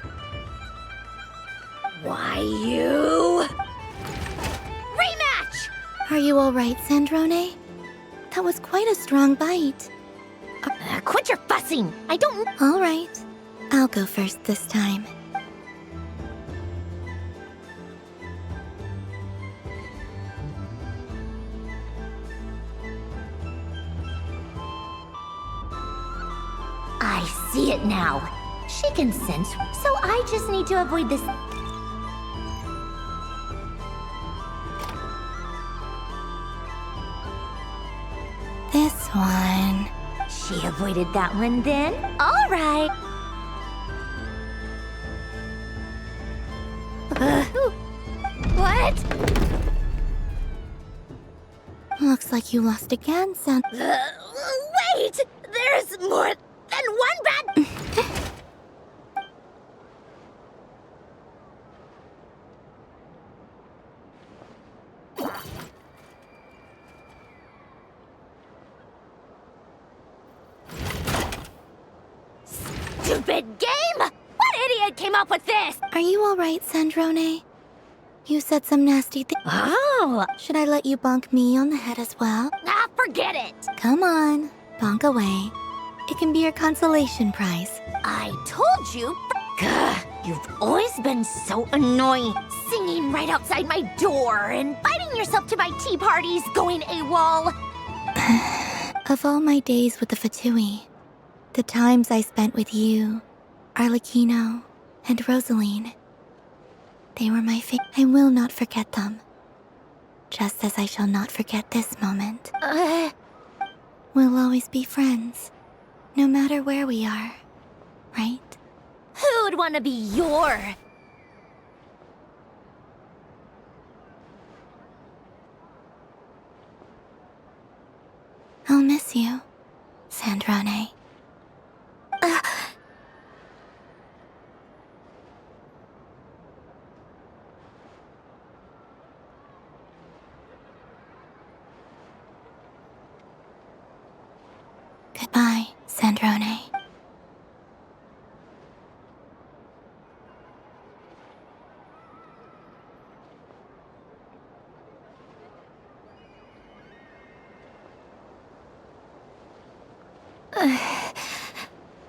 Why you... Rematch! Are you all right, Sandrone? That was quite a strong bite. Quit your fussing! I don't... All right. I'll go first this time. I see it now. She can sense, so I just need to avoid this... This one. She avoided that one then? All right. What? Looks like you lost again, Wait! There's more than one bad... Stupid game! What idiot came up with this? Are you all right, Sandrone? You said some nasty things. Oh! Should I let you bonk me on the head as well? Ah, forget it! Come on, bonk away. It can be your consolation prize. I told you... Gah, you've always been so annoying. Singing right outside my door, inviting yourself to my tea parties, going AWOL. Of all my days with the Fatui, the times I spent with you, Arlecchino, and Rosaline, they were my favorite. I will not forget them. Just as I shall not forget this moment. We'll always be friends, no matter where we are, right? Who'd want to be your... I'll miss you, Sandrone. Goodbye, Sandrone.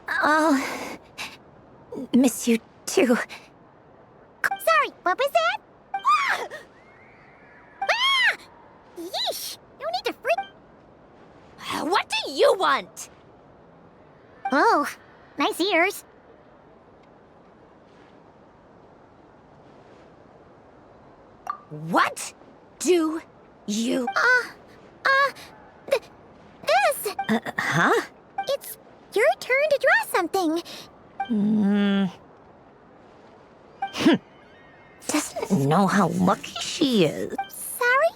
I'll miss you too. Sorry, what was that? Ah! Ah! Yeesh! No need to freak. What do you want? Oh, nice ears. What do you... This! Huh? It's your turn to draw something. Doesn't know how lucky she is. Sorry?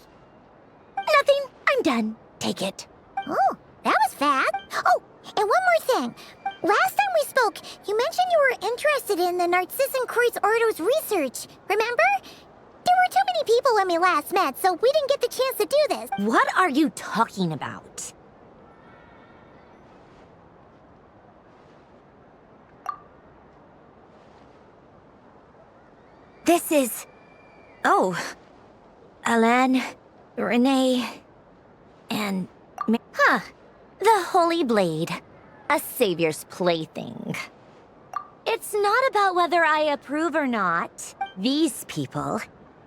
Nothing. I'm done. Take it. Oh, that was fast. Oh, and one more thing. Last time we spoke, you mentioned you were interested in the Narcissan Kreuz Ordo's research, remember? There were too many people when we last met, so we didn't get the chance to do this. What are you talking about? This is... Oh. Alain, Renee, and... Huh. The Holy Blade. A savior's plaything. It's not about whether I approve or not. These people,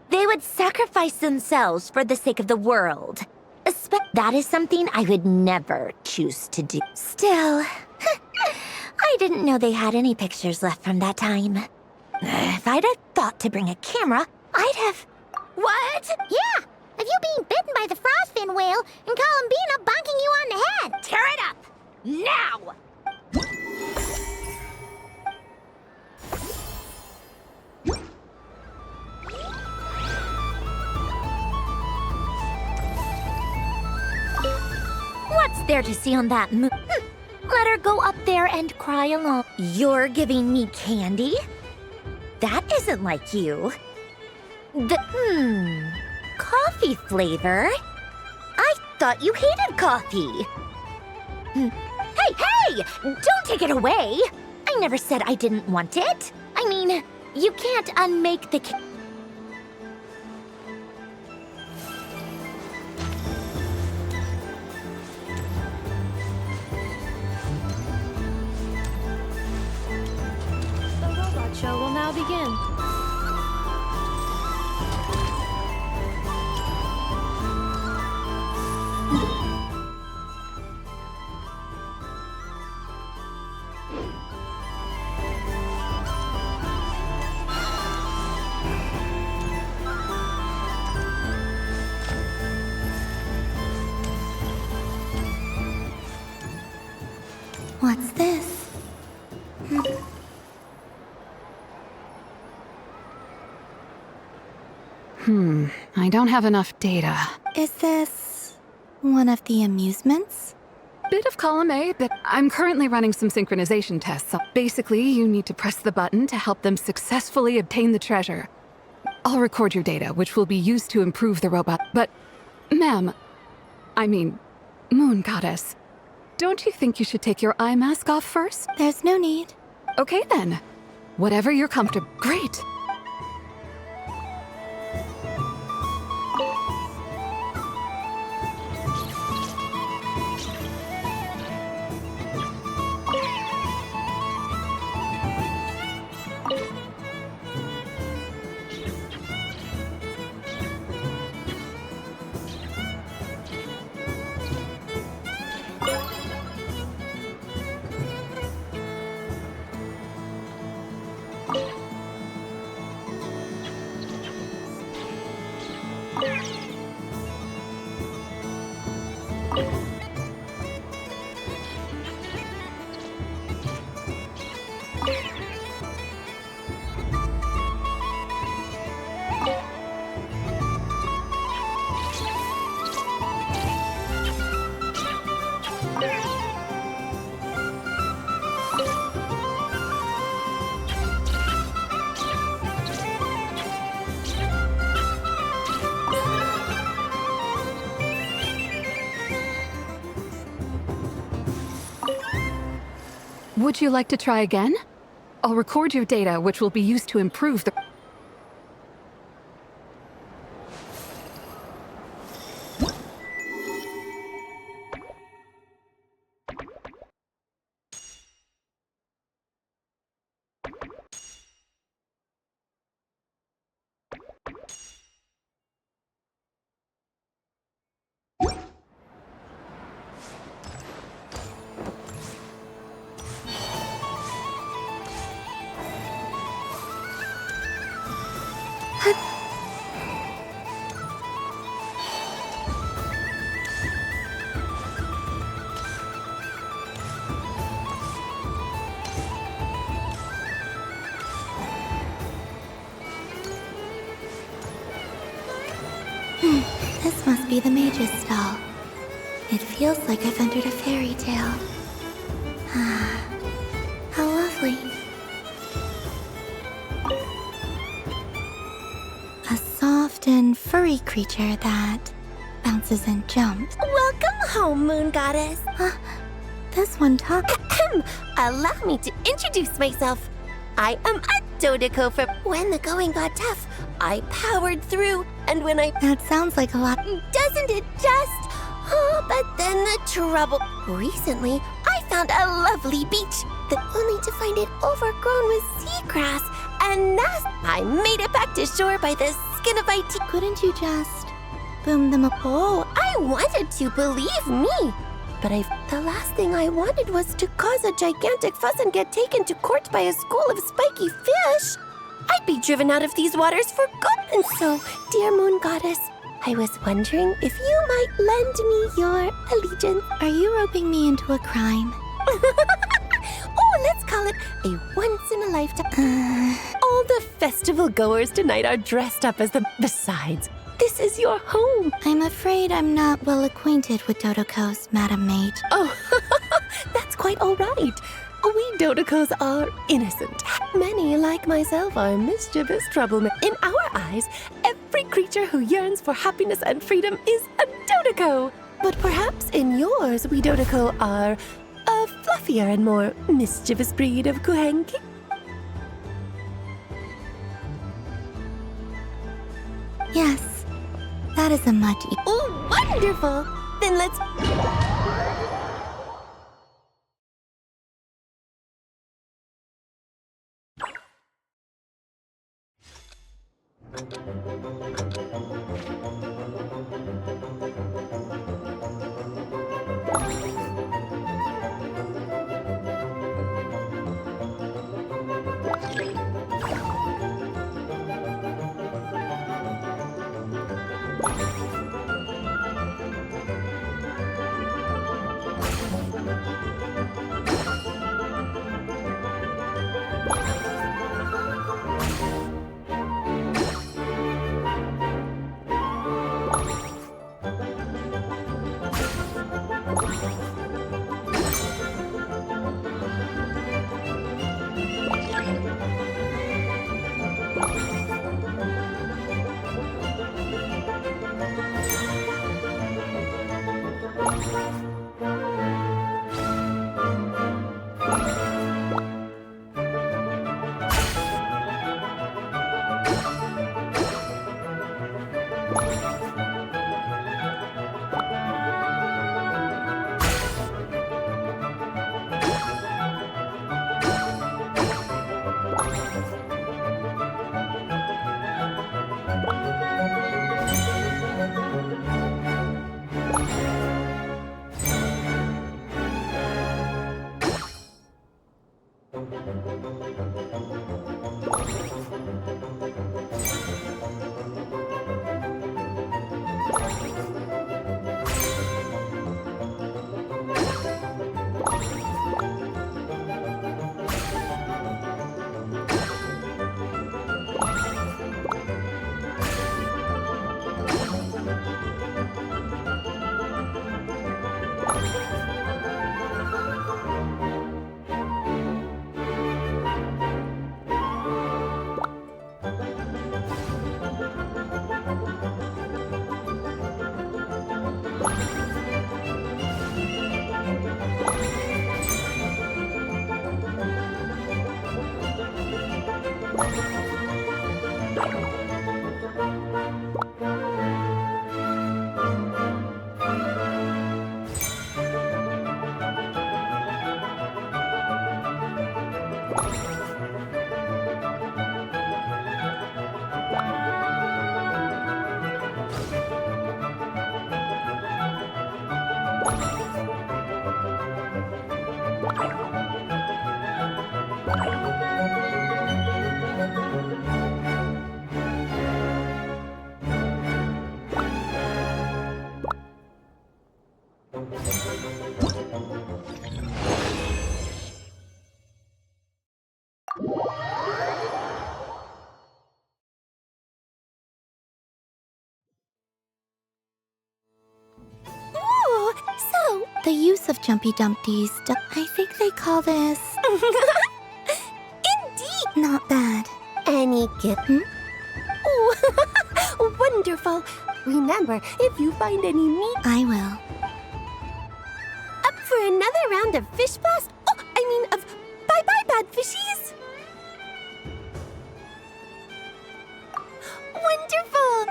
they would sacrifice themselves for the sake of the world. That is something I would never choose to do. Still, I didn't know they had any pictures left from that time. If I'd have thought to bring a camera, I'd have... What? Yeah, of you being bitten by the frostfin whale and Columbina bonking you on the head. Tear it up! Now! What's there to see on that moon? Let her go up there and cry alone. You're giving me candy? That isn't like you. Coffee flavor? I thought you hated coffee. Hey! Don't take it away! I never said I didn't want it. I mean, you can't unmake the The robot show will now begin. What's this? I don't have enough data. Is this one of the amusements? Bit of column A, but I'm currently running some synchronization tests. Basically, you need to press the button to help them successfully obtain the treasure. I'll record your data, which will be used to improve the robot. But, ma'am, I mean, Moon Goddess, don't you think you should take your eye mask off first? There's no need. Okay then. Whatever you're comfortable. Great. Would you like to try again? I'll record your data, which will be used to improve the... This must be the mage's stall. It feels like I've entered a fairy tale. Ah, how lovely. A soft and furry creature that bounces and jumps. Welcome home, Moon Goddess. This one talks. Allow me to introduce myself. I am a Dodeko from when the going got tough. I powered through, and when I... That sounds like a lot. Doesn't it just? Oh, but then the trouble. Recently, I found a lovely beach, only to find it overgrown with seagrass. And now I made it back to shore by the skin of my teeth. Couldn't you just boom them up? Oh, I wanted to, believe me. But the last thing I wanted was to cause a gigantic fuss and get taken to court by a school of spiky fish. I'd be driven out of these waters for good. And so, dear moon goddess, I was wondering if you might lend me your allegiance. Are you roping me into a crime? Oh, let's call it a once-in-a-lifetime. All the festival goers tonight are dressed up as them. Besides, this is your home. I'm afraid I'm not well acquainted with Dodokos, Madam Maid. Oh, that's quite all right. We Dodokos are innocent. Many, like myself, are mischievous troublemakers. In our eyes, every creature who yearns for happiness and freedom is a Dodoko. But perhaps in yours, we Dodoko are a fluffier and more mischievous breed of Kuhenki. Yes, that is a much Oh, wonderful! Then let's... The use of Jumpy Dumpties, I think they call this... Indeed! Not bad. Any kitten? Oh, wonderful. Remember, if you find any meat... I will. Up for another round of fish blast? Oh, I mean of bye-bye bad fishies. Wonderful!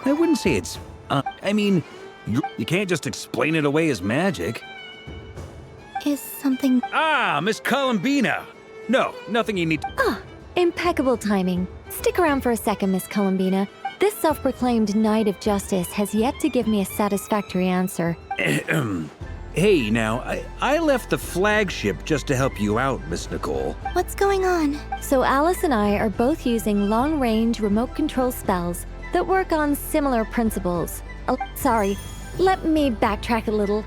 I wouldn't say it's... I mean, you can't just explain it away as magic. Is something... Ah, Miss Columbina! No, nothing you need to... Ah, impeccable timing. Stick around for a second, Miss Columbina. This self-proclaimed Knight of Justice has yet to give me a satisfactory answer. Hey, now, I left the flagship just to help you out, Miss Nicole. What's going on? So Alice and I are both using long-range remote control spells that work on similar principles. Oh, sorry, let me backtrack a little.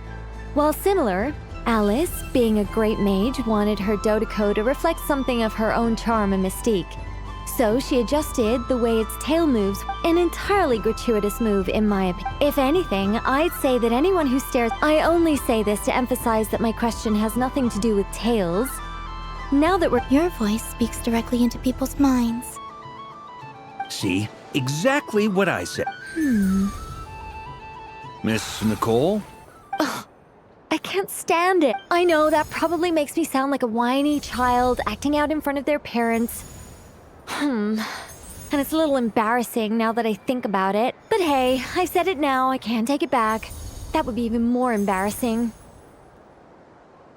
While similar, Alice, being a great mage, wanted her Dodeko to reflect something of her own charm and mystique. So she adjusted the way its tail moves, an entirely gratuitous move in my opinion. If anything, I'd say that anyone who stares— I only say this to emphasize that my question has nothing to do with tails. Now that we're— Your voice speaks directly into people's minds. See? Exactly what I said. Miss Nicole? Ugh, I can't stand it. I know that probably makes me sound like a whiny child acting out in front of their parents. And it's a little embarrassing now that I think about it. But hey, I've said it now, I can't take it back. That would be even more embarrassing.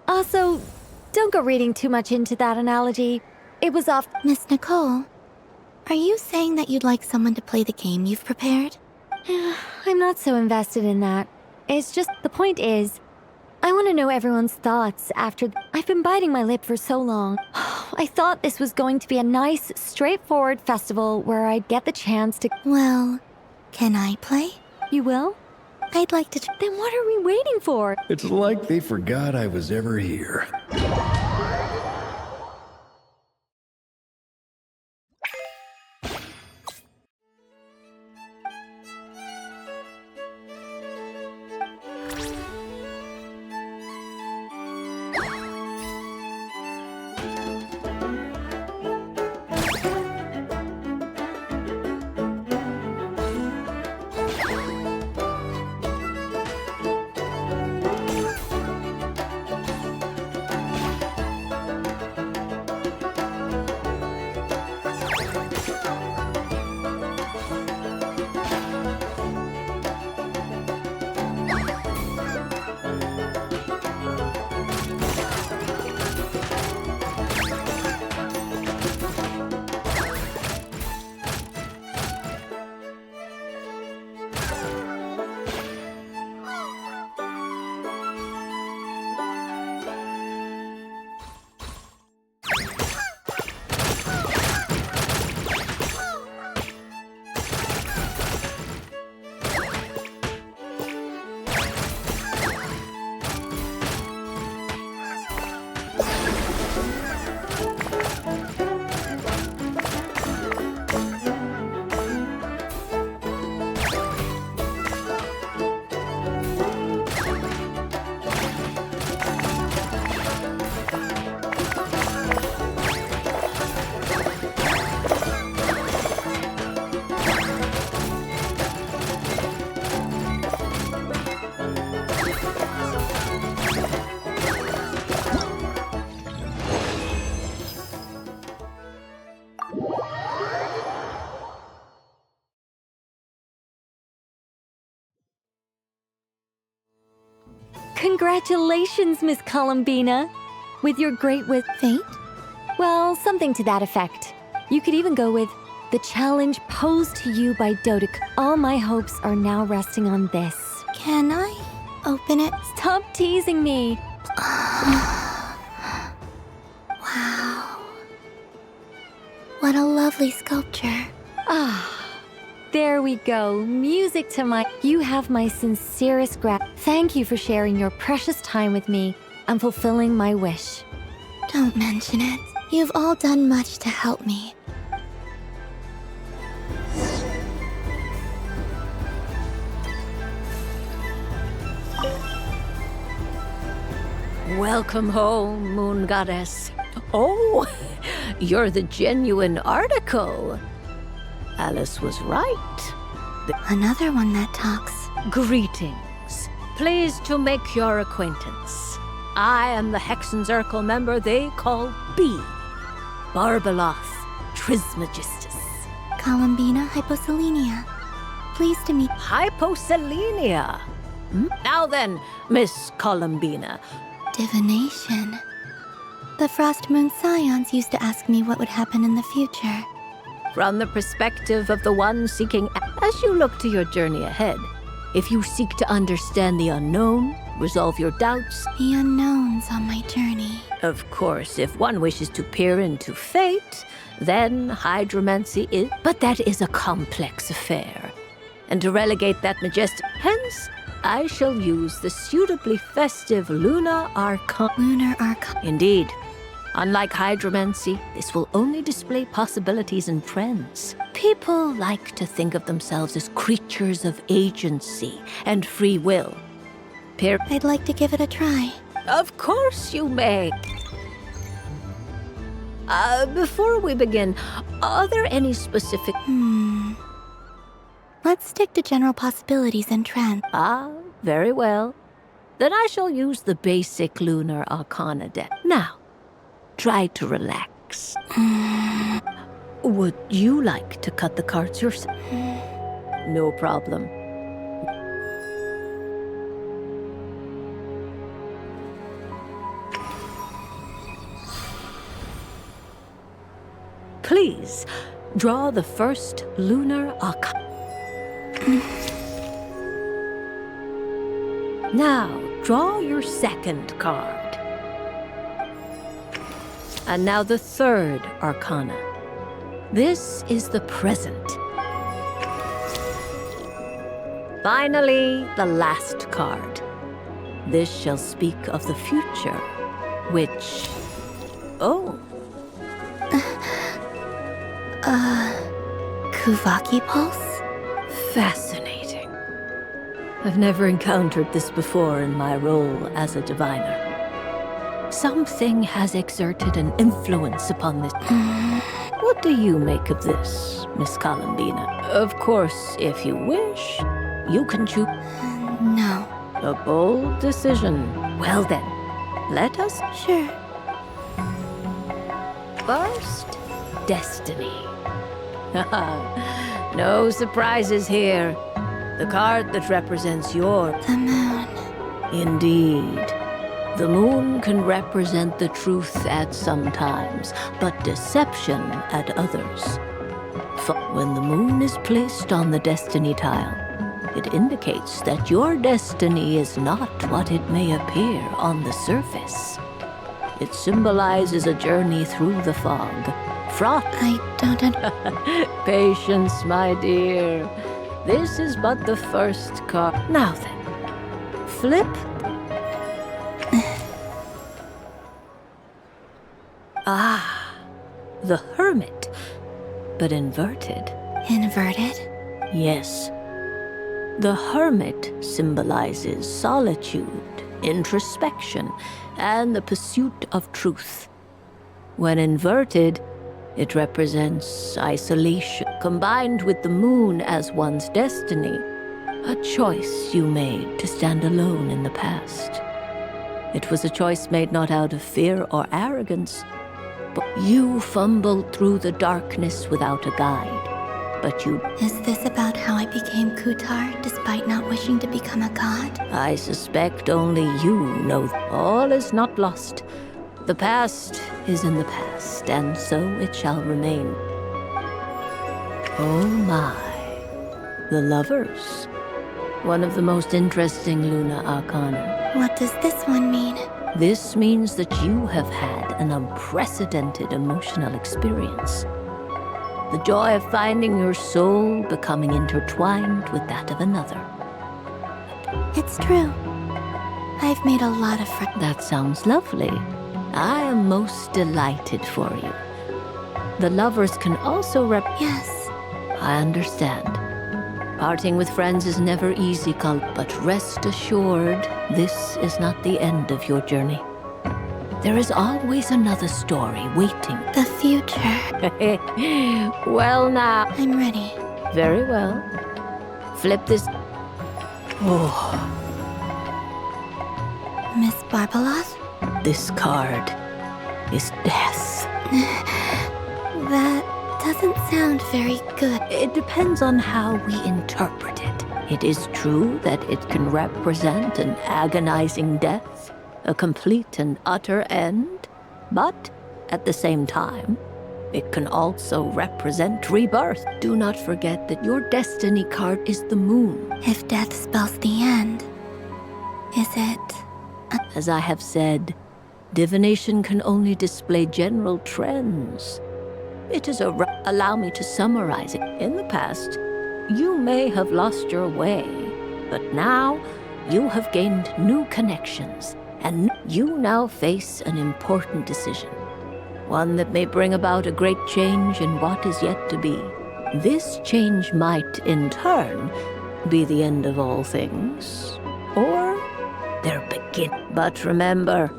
Also, don't go reading too much into that analogy. It was off— Miss Nicole, are you saying that you'd like someone to play the game you've prepared? I'm not so invested in that. It's just, the point is, I want to know everyone's thoughts after— I've been biting my lip for so long. I thought this was going to be a nice, straightforward festival where I'd get the chance to— Well, can I play? You will? I'd like to— Then what are we waiting for? It's like they forgot I was ever here. Congratulations, Miss Columbina. With your great Fate? Well, something to that effect. You could even go with the challenge posed to you by Dodoc. All my hopes are now resting on this. Can I open it? Stop teasing me. Wow. What a lovely sculpture. There we go. Music to my... You have my sincerest Thank you for sharing your precious time with me and fulfilling my wish. Don't mention it. You've all done much to help me. Welcome home, Moon Goddess. Oh, you're the genuine article. Alice was right. Another one that talks. Greetings. Pleased to make your acquaintance. I am the Hexenzirkel member they call B. Barbeloth Trismegistus. Columbina Hyposelenia. Pleased to meet... Hyposelenia? Now then, Miss Columbina. Divination. The Frost Moon Scions used to ask me what would happen in the future. From the perspective of the one seeking... As you look to your journey ahead, if you seek to understand the unknown, resolve your doubts... The unknowns on my journey. Of course, if one wishes to peer into fate, then hydromancy is... But that is a complex affair. And to relegate that majestic... Hence, I shall use the suitably festive Lunar Archon. Lunar Archon. Indeed. Unlike hydromancy, this will only display possibilities and trends. People like to think of themselves as creatures of agency and free will. I'd like to give it a try. Of course you may. Before we begin, are there any specific... Let's stick to general possibilities and trends. Very well. Then I shall use the basic Lunar Arcana deck. Now, try to relax. Would you like to cut the cards yourself? No problem. Please, draw the first Lunar Arcana. Now, draw your second card. And now the third Arcana. This is the present. Finally, the last card. This shall speak of the future, which... Oh. Kuvaki Pulse? Fascinating. I've never encountered this before in my role as a diviner. Something has exerted an influence upon this. What do you make of this, Miss Columbina? Of course, if you wish, you can choose. No. A bold decision. Well then, let us... Sure. First, destiny. No surprises here. The card that represents your... The moon. Indeed. The moon can represent the truth at some times, but deception at others. When the moon is placed on the destiny tile, it indicates that your destiny is not what it may appear on the surface. It symbolizes a journey through the fog, fraught... I don't... Patience, my dear. This is but the first card. Now then, flip. The Hermit, but inverted. Inverted? Yes. The Hermit symbolizes solitude, introspection, and the pursuit of truth. When inverted, it represents isolation, combined with the moon as one's destiny, a choice you made to stand alone in the past. It was a choice made not out of fear or arrogance, but you fumbled through the darkness without a guide. but you... Is this about how I became Kutar despite not wishing to become a god? I suspect only you know. All is not lost. The past is in the past, and so it shall remain. Oh my. The lovers. One of the most interesting Luna Arcana. What does this one mean? This means that you have had an unprecedented emotional experience. The joy of finding your soul becoming intertwined with that of another. It's true. I've made a lot of friends. That sounds lovely. I am most delighted for you. The lovers can also Yes. I understand. Parting with friends is never easy, but rest assured, this is not the end of your journey. There is always another story waiting. The future. Well now. I'm ready. Very well. Flip this. Oh. Miss Barbalos? This card is death. That doesn't sound very good. It depends on how we interpret it. It is true that it can represent an agonizing death, a complete and utter end, but at the same time, it can also represent rebirth. Do not forget that your destiny card is the moon. If death spells the end, is it? As I have said, divination can only display general trends. It is allow me to summarize it. In the past, you may have lost your way, but now you have gained new connections, and you now face an important decision. One that may bring about a great change in what is yet to be. This change might, in turn, be the end of all things, or their beginning. But remember,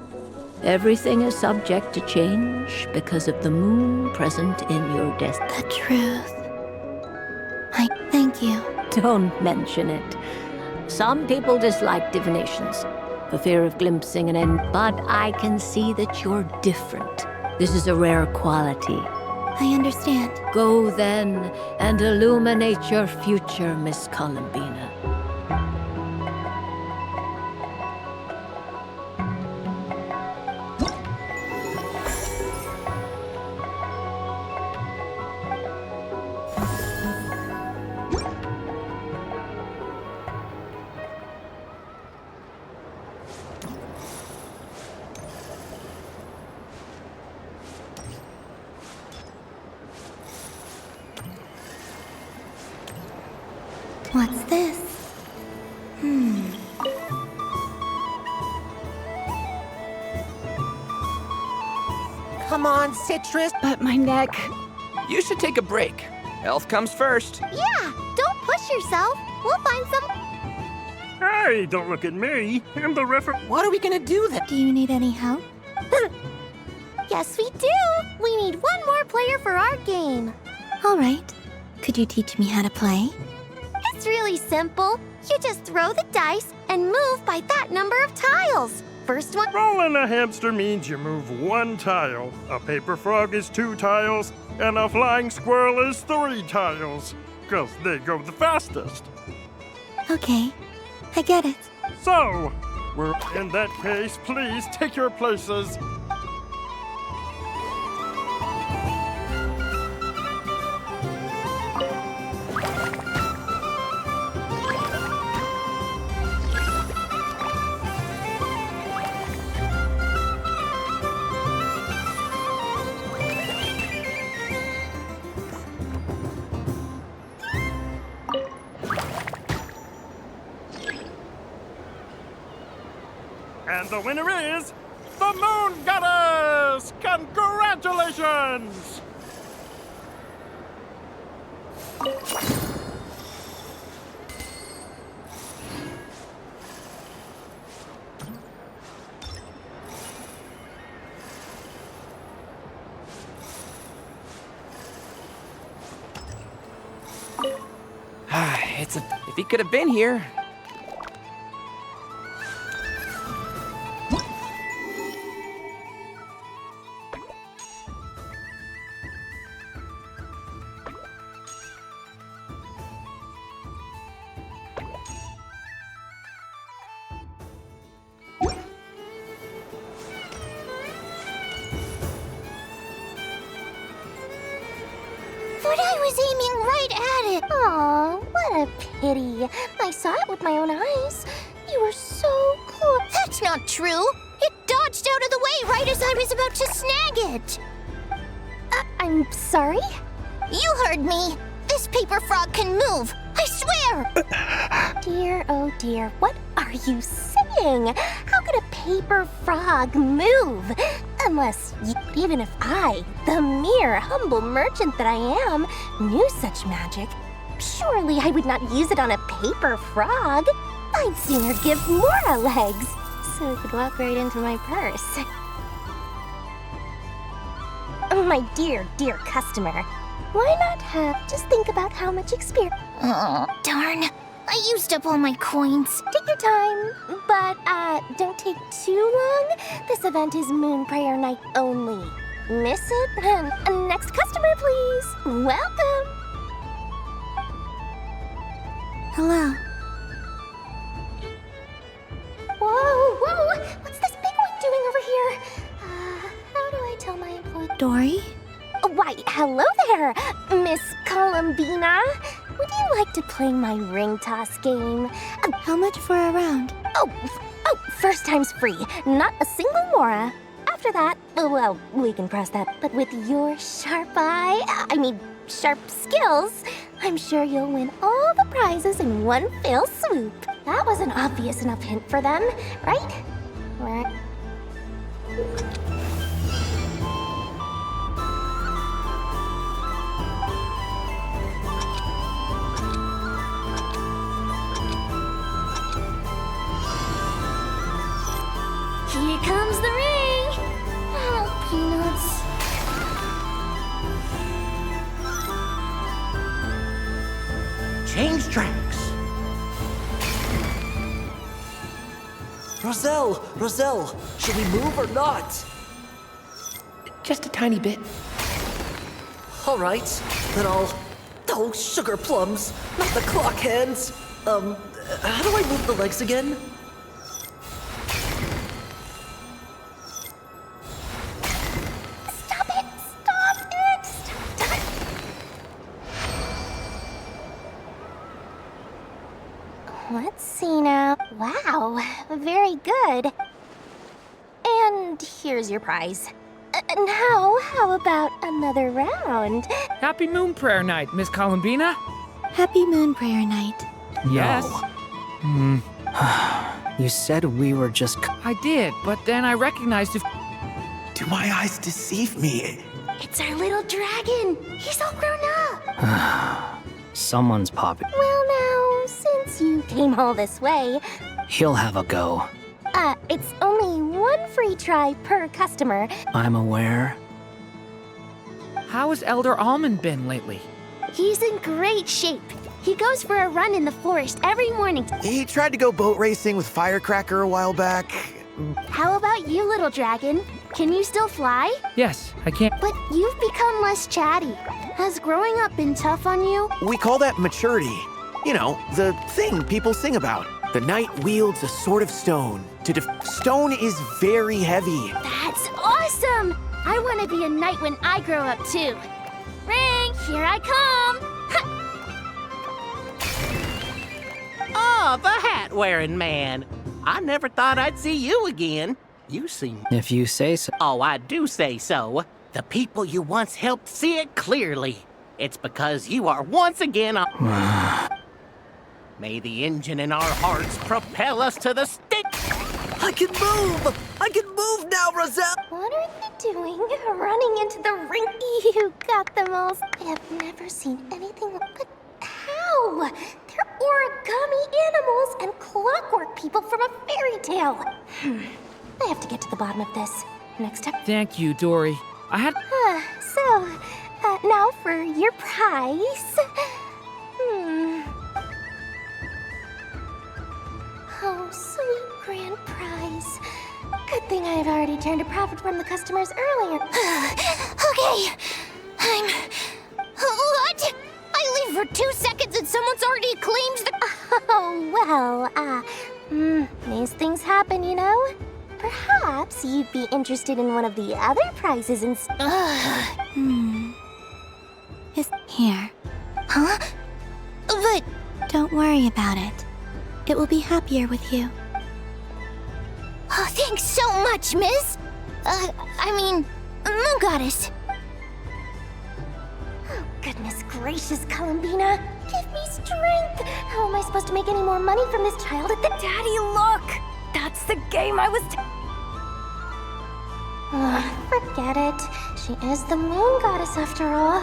everything is subject to change because of the moon present in your destiny. The truth. I thank you. Don't mention it. Some people dislike divinations, for fear of glimpsing an end, but I can see that you're different. This is a rare quality. I understand. Go then and illuminate your future, Miss Columbina. What's this? Come on, Citrus. But my neck. You should take a break. Health comes first. Yeah, don't push yourself. We'll find some. Hey, don't look at me. I'm the referee. What are we gonna do then? Do you need any help? Yes, we do. We need one more player for our game. All right. Could you teach me how to play? It's really simple. You just throw the dice and move by that number of tiles. First one. Rolling a hamster means you move one tile. A paper frog is 2 tiles, and a flying squirrel is 3 tiles. 'Cause they go the fastest. Okay, I get it. So, in that case, please take your places. And the winner is the Moon Goddess! Congratulations! If he could have been here. But I was aiming right at it. Aw, what a pity. I saw it with my own eyes. You were so close. That's not true. It dodged out of the way right as I was about to snag it. I'm sorry? You heard me. This paper frog can move. I swear! Dear, oh dear, what are you saying? How could a paper frog move? Unless, even if I, the mere humble merchant that I am, knew such magic, surely I would not use it on a paper frog. I'd sooner give Mora legs, so it could walk right into my purse. My dear, dear customer, why not just think about how much experience... Oh, darn. I used up all my coins. Take your time, but don't take too long. This event is Moon Prayer Night only. Miss it? Next customer, please. Welcome. Hello. Whoa, whoa! What's this big one doing over here? How do I tell my employee? Dory? Why, hello there, Miss Columbina. Would you like to play my ring toss game? How much for a round? Oh, first time's free. Not a single Mora. After that, well, we can cross that. But with your sharp sharp skills, I'm sure you'll win all the prizes in one fell swoop. That was an obvious enough hint for them, right? Right. Here comes the ring! Oh, peanuts. Change tracks. Roselle, should we move or not? Just a tiny bit. All right, then I'll... Oh, sugar plums, not the clock hands. How do I move the legs again? Let's see now. Wow, very good. And here's your prize. Now, how about another round? Happy Moon Prayer Night, Miss Columbina. Happy Moon Prayer Night. Yes. You said we were just... I did, but then I recognized it. Do my eyes deceive me? It's our little dragon. He's all grown up. Someone's popping. Well now, since you came all this way... He'll have a go. It's only one free try per customer. I'm aware. How has Elder Almond been lately? He's in great shape. He goes for a run in the forest every morning. He tried to go boat racing with Firecracker a while back. How about you, little dragon? Can you still fly? Yes, I can. But you've become less chatty. Has growing up been tough on you? We call that maturity. You know, the thing people sing about. The knight wields a sword of stone. Stone is very heavy. That's awesome! I want to be a knight when I grow up too. Ring, here I come! Oh, the hat-wearing man. I never thought I'd see you again. You seem... If you say so. Oh, I do say so. The people you once helped see it clearly. It's because you are once again May the engine in our hearts propel us to the stick. I can move! I can move now, Roselle! What are you doing? Running into the ring? You got them all. I have never seen anything like... But how? They're origami animals and clockwork people from a fairy tale. I have to get to the bottom of this. Next up. Thank you, Dory. I had... Now for your prize. Oh, sweet grand prize. Good thing I've already turned a profit from the customers earlier. Okay, What? I leave for 2 seconds and someone's already claimed the... Oh, well, these things happen, you know? Perhaps you'd be interested in one of the other prizes Here. Huh? But... Don't worry about it. It will be happier with you. Oh, thanks so much, miss. Moon Goddess. Oh, goodness gracious, Columbina. Give me strength. How am I supposed to make any more money from this child at the... Daddy, look! That's the game I was... Forget it. She is the Moon Goddess after all.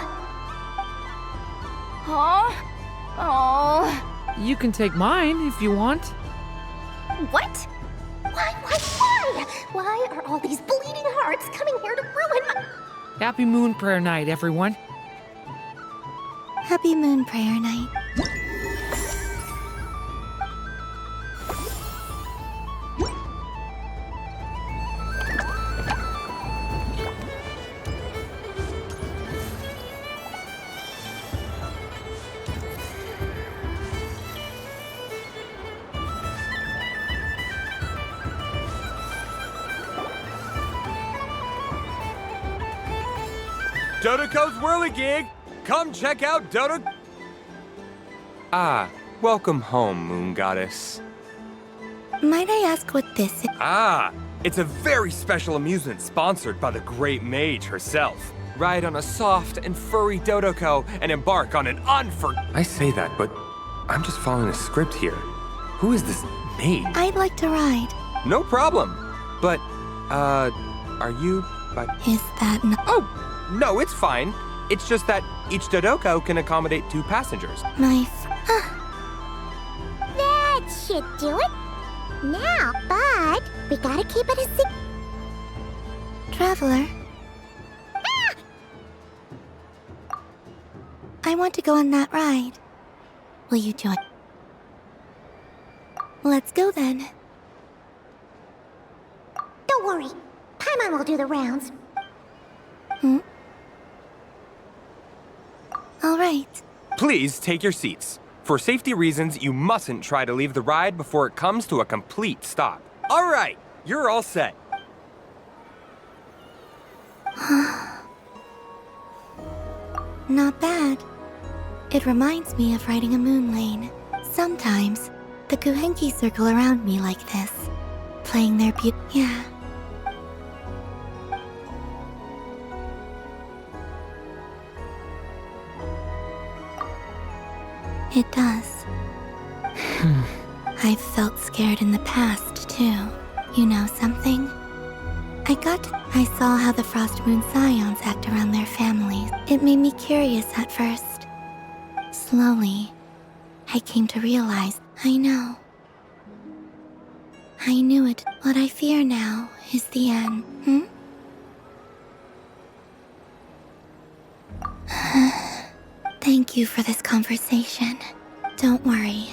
Huh? Oh... You can take mine if you want. What? Why? Why are all these bleeding hearts coming here to ruin my... Happy Moon Prayer Night, everyone. Happy Moon Prayer Night. Dodoco's Whirligig! Come check out Dodo... Ah, welcome home, Moon Goddess. Might I ask what this is? Ah, it's a very special amusement sponsored by the Great Mage herself. Ride on a soft and furry Dodoco and embark on an I say that, but I'm just following a script here. Who is this mage? I'd like to ride. No problem. But, are you... Is that not... Oh! No, it's fine. It's just that each Dodoco can accommodate 2 passengers. That should do it. Now, but we gotta keep it a secret. Traveler. I want to go on that ride. Will you join? Let's go then. Don't worry. Paimon will do the rounds. All right. Please take your seats. For safety reasons, you mustn't try to leave the ride before it comes to a complete stop. All right, you're all set. Not bad. It reminds me of riding a moon lane. Sometimes, the Kuhenki circle around me like this, playing their Yeah. It does. I've felt scared in the past, too. You know something? I saw how the Frost Moon Scions act around their families. It made me curious at first. Slowly, I came to realize, I know. I knew it. What I fear now is the end. Thank you for this conversation. Don't worry.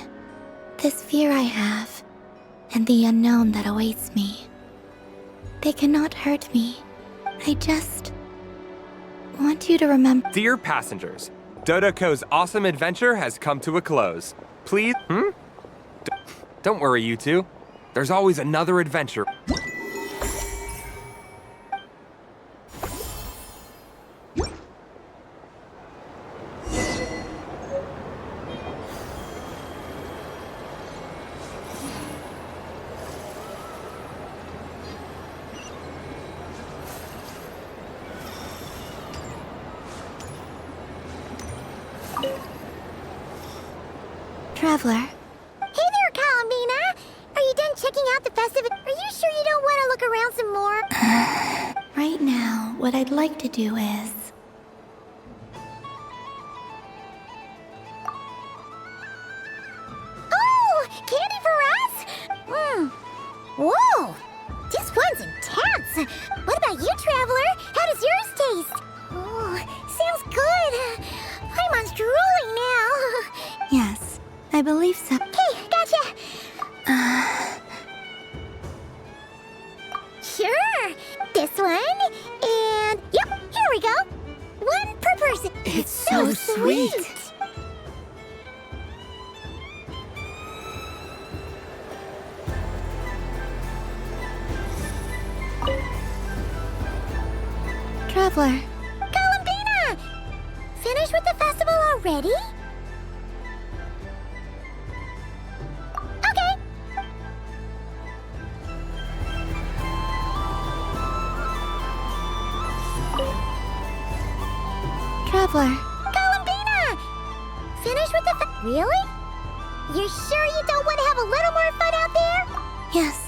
This fear I have, and the unknown that awaits me, they cannot hurt me. I just want you to remember... Dear passengers, Dodoco's awesome adventure has come to a close. Please, Don't worry, you two. There's always another adventure. Traveler. Hey there, Columbina! Are you done checking out the festive... Are you sure you don't want to look around some more? Right now, what I'd like to do is... Oh! Candy for us? Whoa! This one's intense! What about you, Traveler? How does yours taste? Oh, sounds good! Paimon's drooling now! Yes, I believe so. Okay, gotcha! Sure! This one, and... Yep, here we go! One per person! It's so sweet. Traveler. Columbina! Finish finished with the festival already? Okay. Traveler, Columbina! Finished with the Really? You're sure you don't want to have a little more fun out there? yes.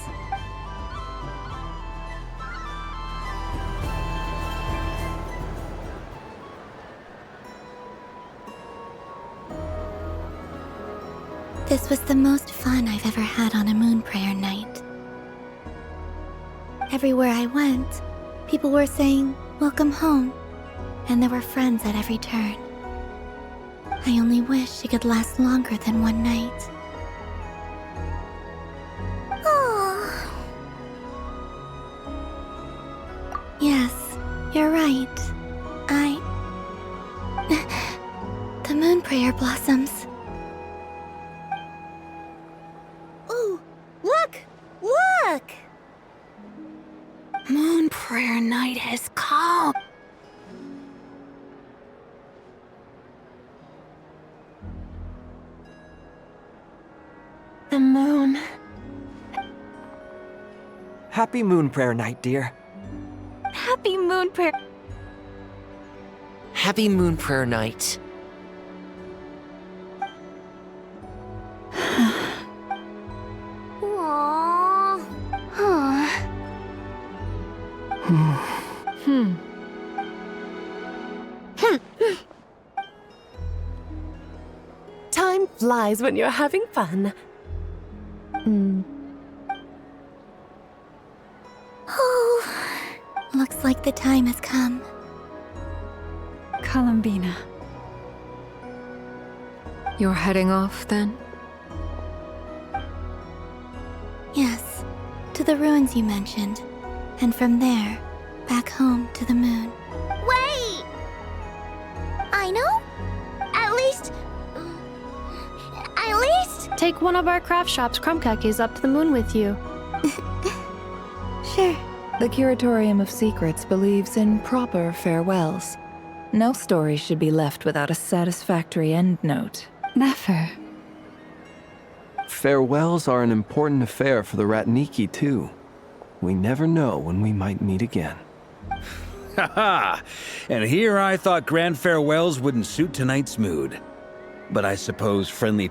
This was the most fun I've ever had on a moon prayer night. Everywhere I went, people were saying, "Welcome home," and there were friends at every turn. I only wish it could last longer than one night. Oh. Yes, you're right. The moon prayer blossoms. Ooh, look! Look! Moon prayer night has come. The moon. Happy Moon Prayer Night, dear. Happy moon prayer. Happy Moon Prayer Night. Aww. Time flies when you're having fun. Oh, looks like the time has come. Columbina. You're heading off then? Yes, to the ruins you mentioned. And from there, back home to the moon. Wait! I know? At least... Take one of our craft shop's crumb cookies up to the moon with you. Sure. The Curatorium of Secrets believes in proper farewells. No story should be left without a satisfactory endnote. Never. Farewells are an important affair for the Ratniki, too. We never know when we might meet again. Haha! And here I thought grand farewells wouldn't suit tonight's mood. But I suppose friendly...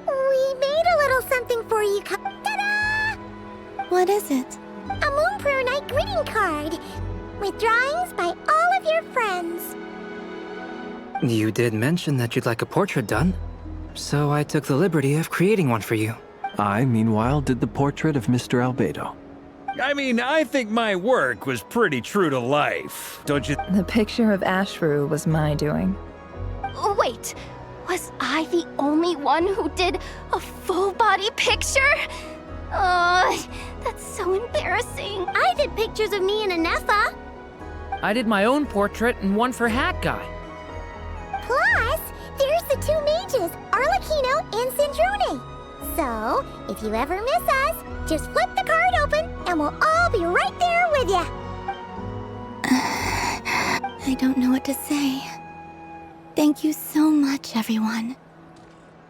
We made a little something for you. Ta-da! What is it? A Moon Prayer Night greeting card. With drawings by all of your friends. You did mention that you'd like a portrait done, so I took the liberty of creating one for you. I, meanwhile, did the portrait of Mr. Albedo. I mean, I think my work was pretty true to life, don't you? The picture of Ashru was my doing. Wait, was I the only one who did a full body picture? That's so embarrassing. I did pictures of me and Anefa. I did my own portrait and one for Hat Guy. Plus, there's the two mages, Arlecchino and Sindrune. So, if you ever miss us, just flip the card open and we'll all be right there with you. I don't know what to say. Thank you so much, everyone.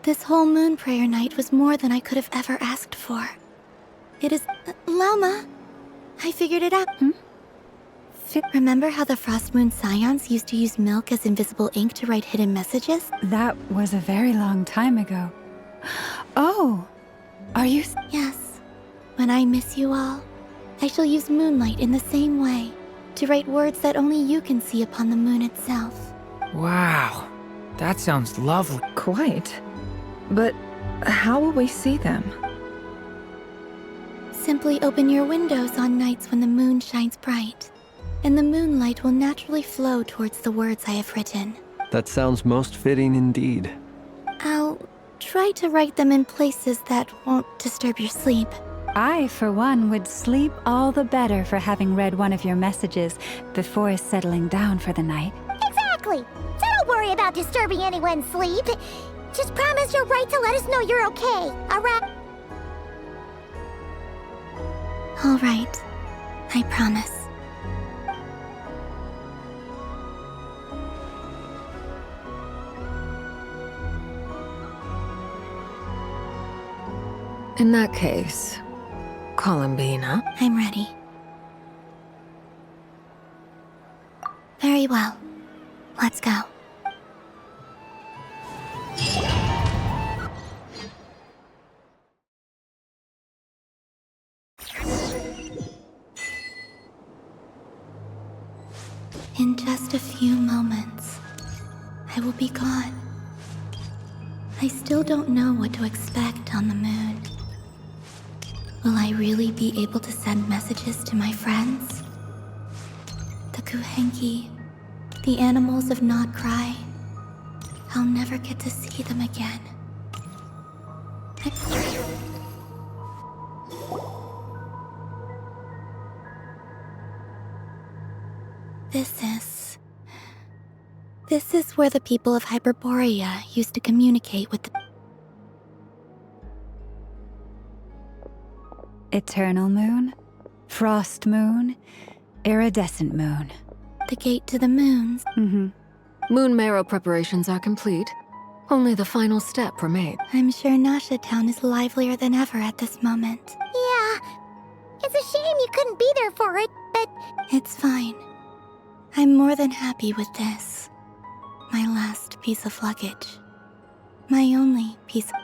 This whole moon prayer night was more than I could have ever asked for. It is... Llama, I figured it out. Remember how the Frost Moon Scions used to use milk as invisible ink to write hidden messages? That was a very long time ago. Oh, are you... Yes. When I miss you all, I shall use moonlight in the same way, to write words that only you can see upon the moon itself. Wow, that sounds lovely. Quite. But how will we see them? Simply open your windows on nights when the moon shines bright, and the moonlight will naturally flow towards the words I have written. That sounds most fitting indeed. I'll try to write them in places that won't disturb your sleep. I, for one, would sleep all the better for having read one of your messages before settling down for the night. Exactly. So don't worry about disturbing anyone's sleep. Just promise you'll write to let us know you're okay, alright? All right. I promise. In that case, Columbina. I'm ready. Very well. Let's go. In just a few moments, I will be gone. I still don't know what to expect on the moon. Will I really be able to send messages to my friends? The Kuhenki, the animals of Nod-Krai. I'll never get to see them again. This is where the people of Hyperborea used to communicate with the... Eternal moon, frost moon, iridescent moon. The gate to the moons. Moon marrow preparations are complete. Only the final step remains. I'm sure Nasha Town is livelier than ever at this moment. Yeah. It's a shame you couldn't be there for it, but... It's fine. I'm more than happy with this. My last piece of luggage. My only piece of...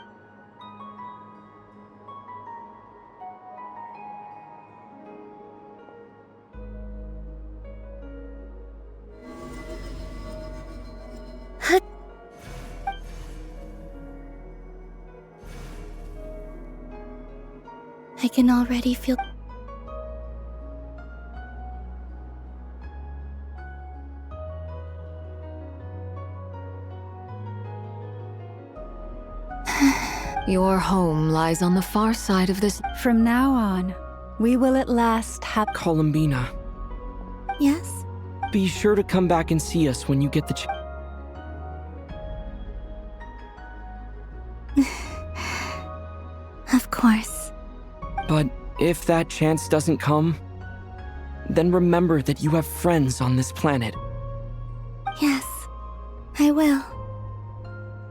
I can already feel... Your home lies on the far side of this... From now on, we will at last have... Columbina, Yes? be sure to come back and see us when you get the chance. Of course. But if that chance doesn't come, then remember that you have friends on this planet. Yes, I will.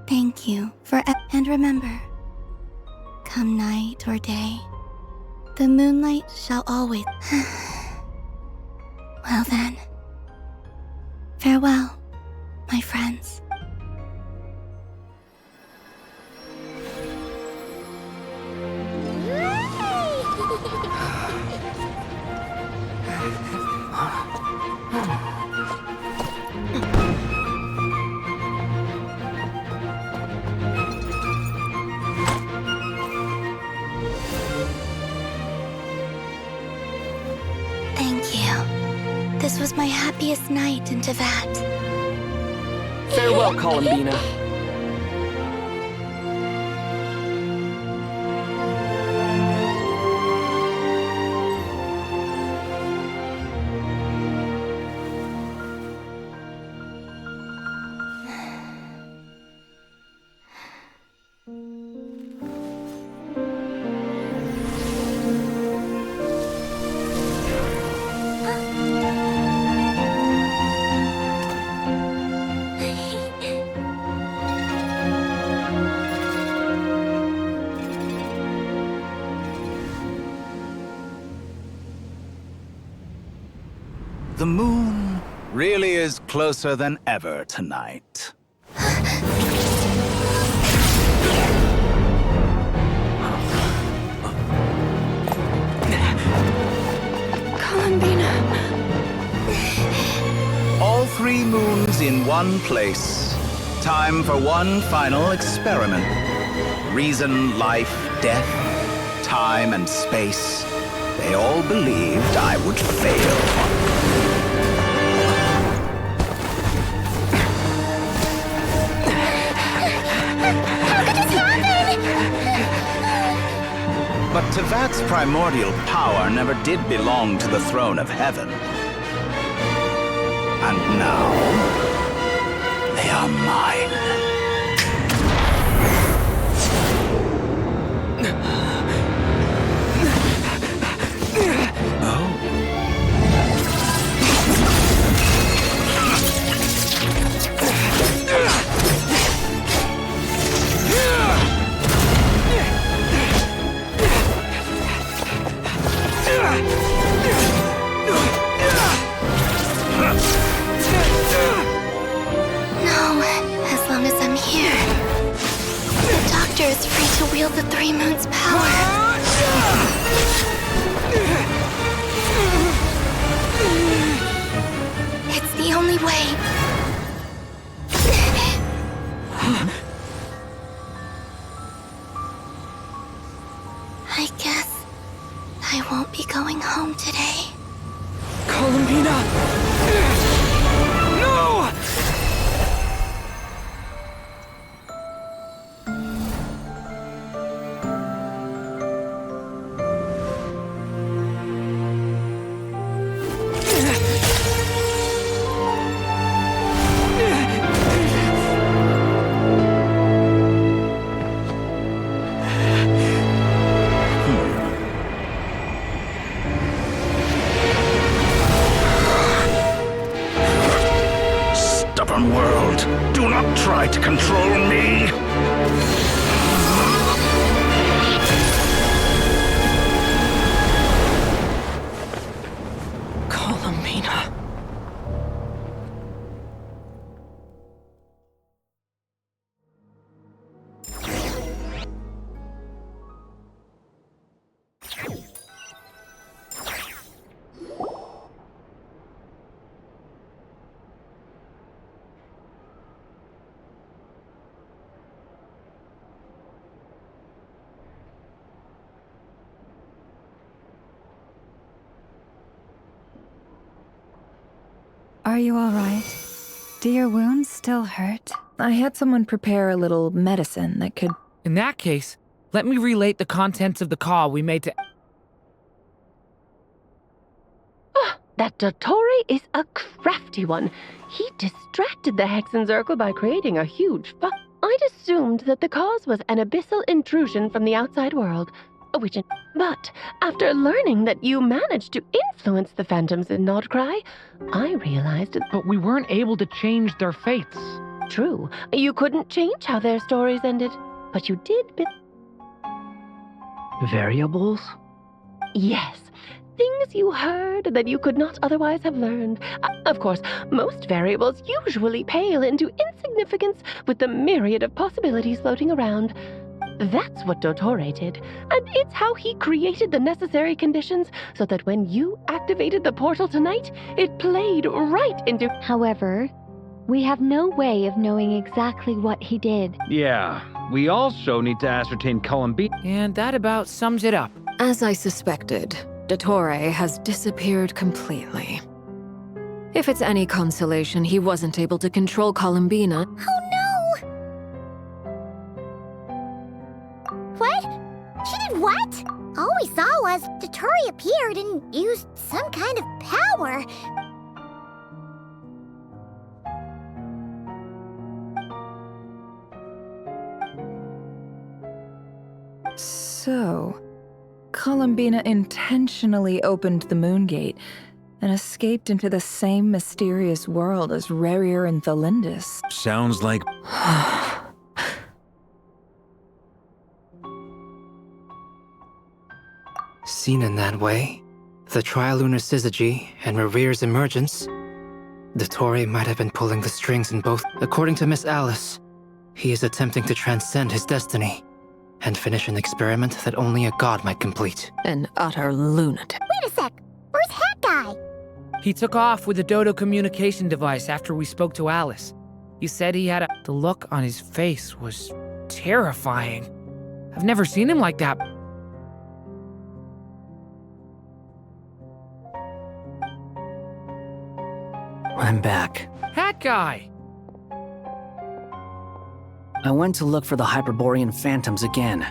Thank you for... And remember, come night or day, the moonlight shall always... Well then, farewell, my friends. Thank you. This was my happiest night in Tevat. Farewell, Columbina. The moon really is closer than ever tonight. Columbina. All 3 moons in one place. Time for one final experiment. Reason, life, death, time, and space. They all believed I would fail. But Tevat's primordial power never did belong to the throne of heaven. And now, they are mine. master is free to wield the Three Moons' power. It's the only way. I guess I won't be going home today. Columbina! No! Stubborn world, do not try to control me! Columbina. Are you all right? Do your wounds still hurt? I had someone prepare a little medicine that could... In that case, let me relate the contents of the call we made to... That Dottore is a crafty one. He distracted the Hexen Circle by creating a huge fuss. I'd assumed that the cause was an abyssal intrusion from the outside world, but after learning that you managed to influence the phantoms in Nod-Krai, I realized that... But we weren't able to change their fates. True, you couldn't change how their stories ended, but you did... Variables? Yes. Things you heard that you could not otherwise have learned. Of course, most variables usually pale into insignificance with the myriad of possibilities floating around. That's what Dottore did, and it's how he created the necessary conditions so that when you activated the portal tonight, it played right into... However, we have no way of knowing exactly what he did. Yeah, we also need to ascertain Columbina. And that about sums it up. As I suspected, Dottore has disappeared completely. If it's any consolation, he wasn't able to control Columbina. Oh no! What? She did what? All we saw was Dottore appeared and used some kind of power. So, Columbina intentionally opened the Moon Gate and escaped into the same mysterious world as Rerir and Thalindis. Sounds like... Seen in that way, the Trilunar Syzygy and Rerir's emergence, Dottore might have been pulling the strings in both. According to Miss Alice, he is attempting to transcend his destiny and finish an experiment that only a god might complete. An utter lunatic. Wait a sec, where's Hat Guy? He took off with the Dodo communication device after we spoke to Alice. He said he had a... The look on his face was terrifying. I've never seen him like that. I'm back. Hat Guy! I went to look for the Hyperborean phantoms again.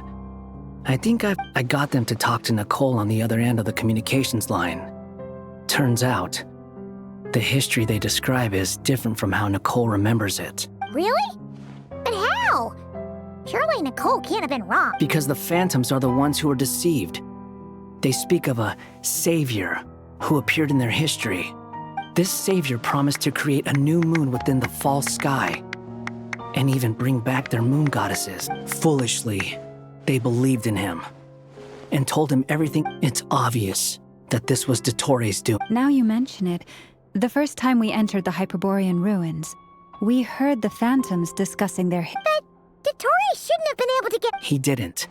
I think I got them to talk to Nicole on the other end of the communications line. Turns out, the history they describe is different from how Nicole remembers it. Really? But how? Surely Nicole can't have been wrong. Because the phantoms are the ones who were deceived. They speak of a savior who appeared in their history. This savior promised to create a new moon within the false sky, and even bring back their moon goddesses. Foolishly, they believed in him, and told him everything. It's obvious that this was Dottore's doing. Now you mention it, the first time we entered the Hyperborean ruins, we heard the phantoms discussing their... But Dottore shouldn't have been able to get. He didn't.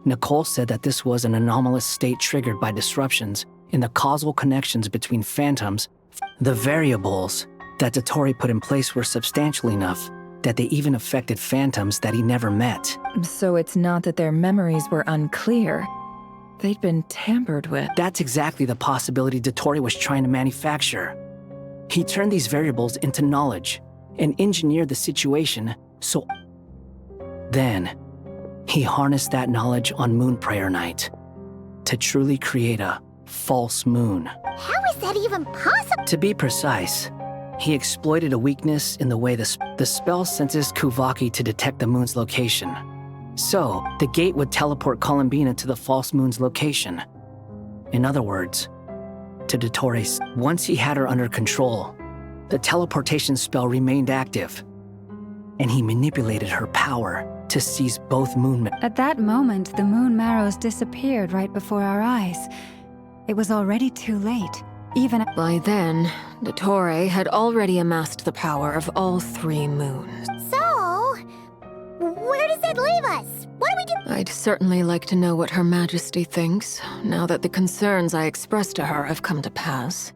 Nicole said that this was an anomalous state triggered by disruptions in the causal connections between phantoms. The variables that Dottore put in place were substantial enough that they even affected phantoms that he never met. So it's not that their memories were unclear. They'd been tampered with. That's exactly the possibility Dottore was trying to manufacture. He turned these variables into knowledge and engineered the situation so... Then, he harnessed that knowledge on Moon Prayer Night to truly create a false moon. How is that even possible? To be precise, he exploited a weakness in the way the spell senses Kuvaki to detect the moon's location. So, the gate would teleport Columbina to the false moon's location. In other words, to Dottore's. Once he had her under control, the teleportation spell remained active, and he manipulated her power to seize both moon. At that moment, the moon marrows disappeared right before our eyes. It was already too late. Even by then, Dottore had already amassed the power of all 3 moons. So, where does that leave us? What do we do? I'd certainly like to know what Her Majesty thinks, now that the concerns I expressed to her have come to pass.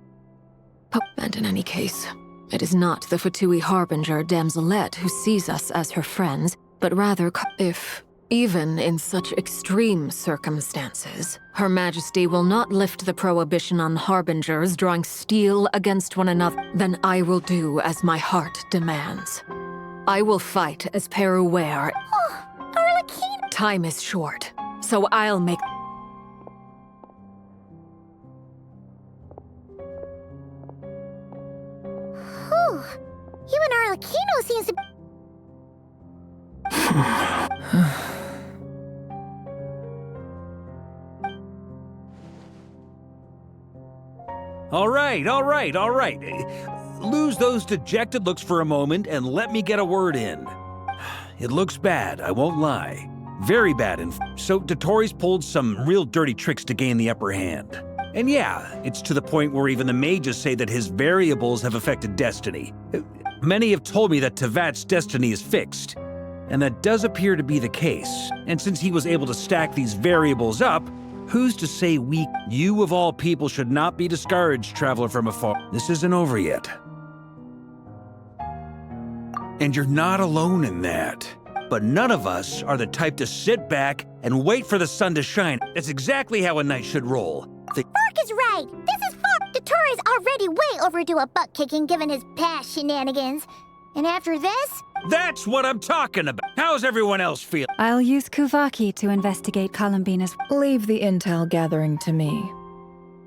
And in any case, it is not the Fatui Harbinger Damselette who sees us as her friends, but rather if, even in such extreme circumstances, Her Majesty will not lift the prohibition on Harbingers drawing steel against one another, then I will do as my heart demands. I will fight as Peruware. Oh, Arlecchino! Time is short, so I'll make... Whew. Even Arlecchino seems to... All right. Lose those dejected looks for a moment and let me get a word in. It looks bad, I won't lie. Very bad, so Dottore's pulled some real dirty tricks to gain the upper hand. And yeah, it's to the point where even the mages say that his variables have affected destiny. Many have told me that Tevat's destiny is fixed, and that does appear to be the case. And since he was able to stack these variables up, who's to say you of all people should not be discouraged, traveler from afar. This isn't over yet. And you're not alone in that. But none of us are the type to sit back and wait for the sun to shine. That's exactly how a knight should roll. Fark is right! This is Fark! Dottore's already way overdue a butt-kicking given his past shenanigans. And after this... That's what I'm talking about! How's everyone else feel? I'll use Kuvaki to investigate Columbina's... Leave the intel gathering to me.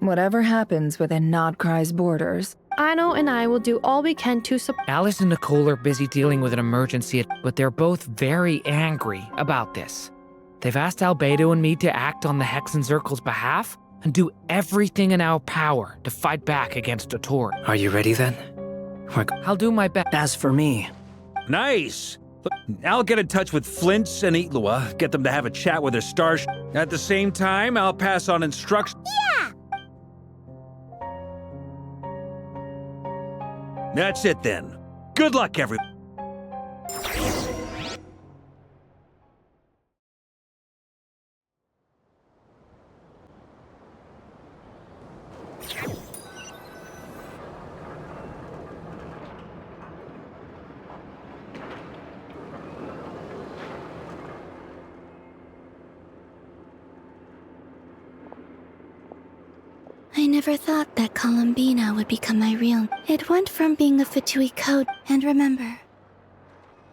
Whatever happens within Nod-Krai's borders... Ano and I will do all we can to support... Alice and Nicole are busy dealing with an emergency, but they're both very angry about this. They've asked Albedo and me to act on the Hexen Circle's behalf and do everything in our power to fight back against Dottore. Are you ready then? I'll do my best. As for me... Nice! I'll get in touch with Flints and Itlua, get them to have a chat with their stars. At the same time, I'll pass on instructions. Yeah! That's it then. Good luck, everyone. I never thought that Columbina would become my real... It went from being a Fatui code, and remember,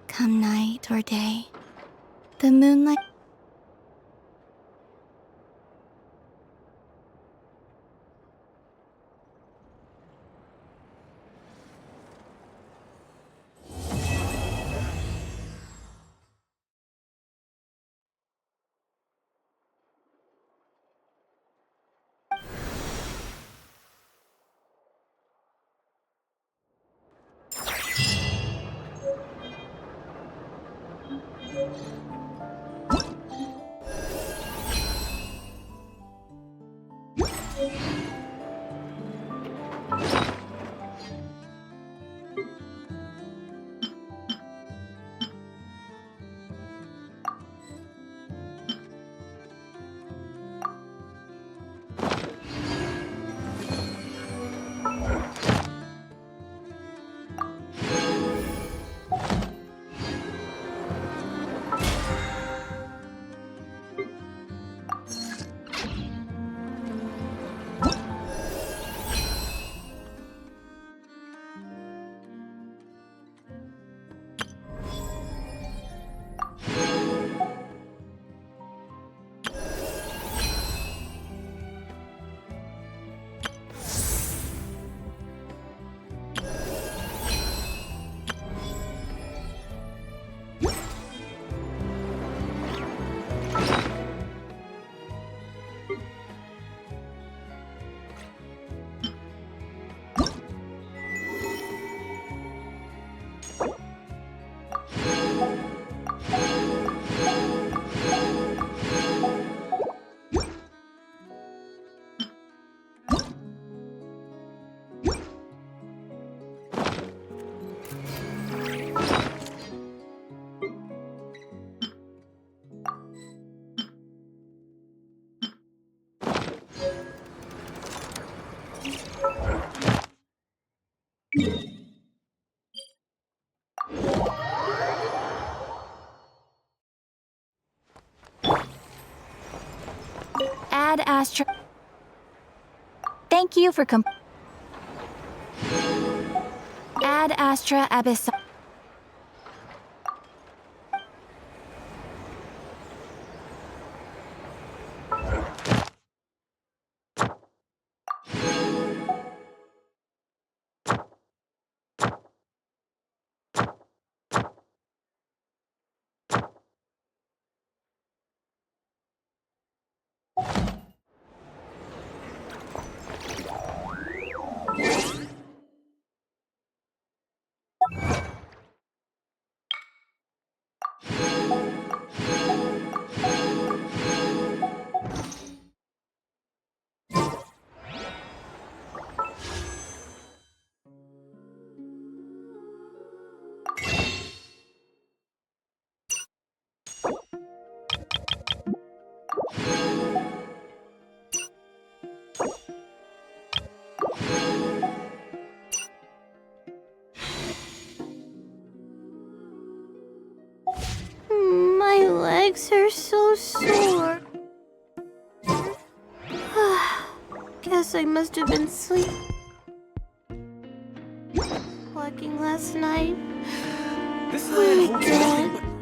come night or day, the moonlight... Ad Astra. Thank you for Ad Astra Abyss. My legs are so sore. Guess I must have been walking last night. This land holds nothing but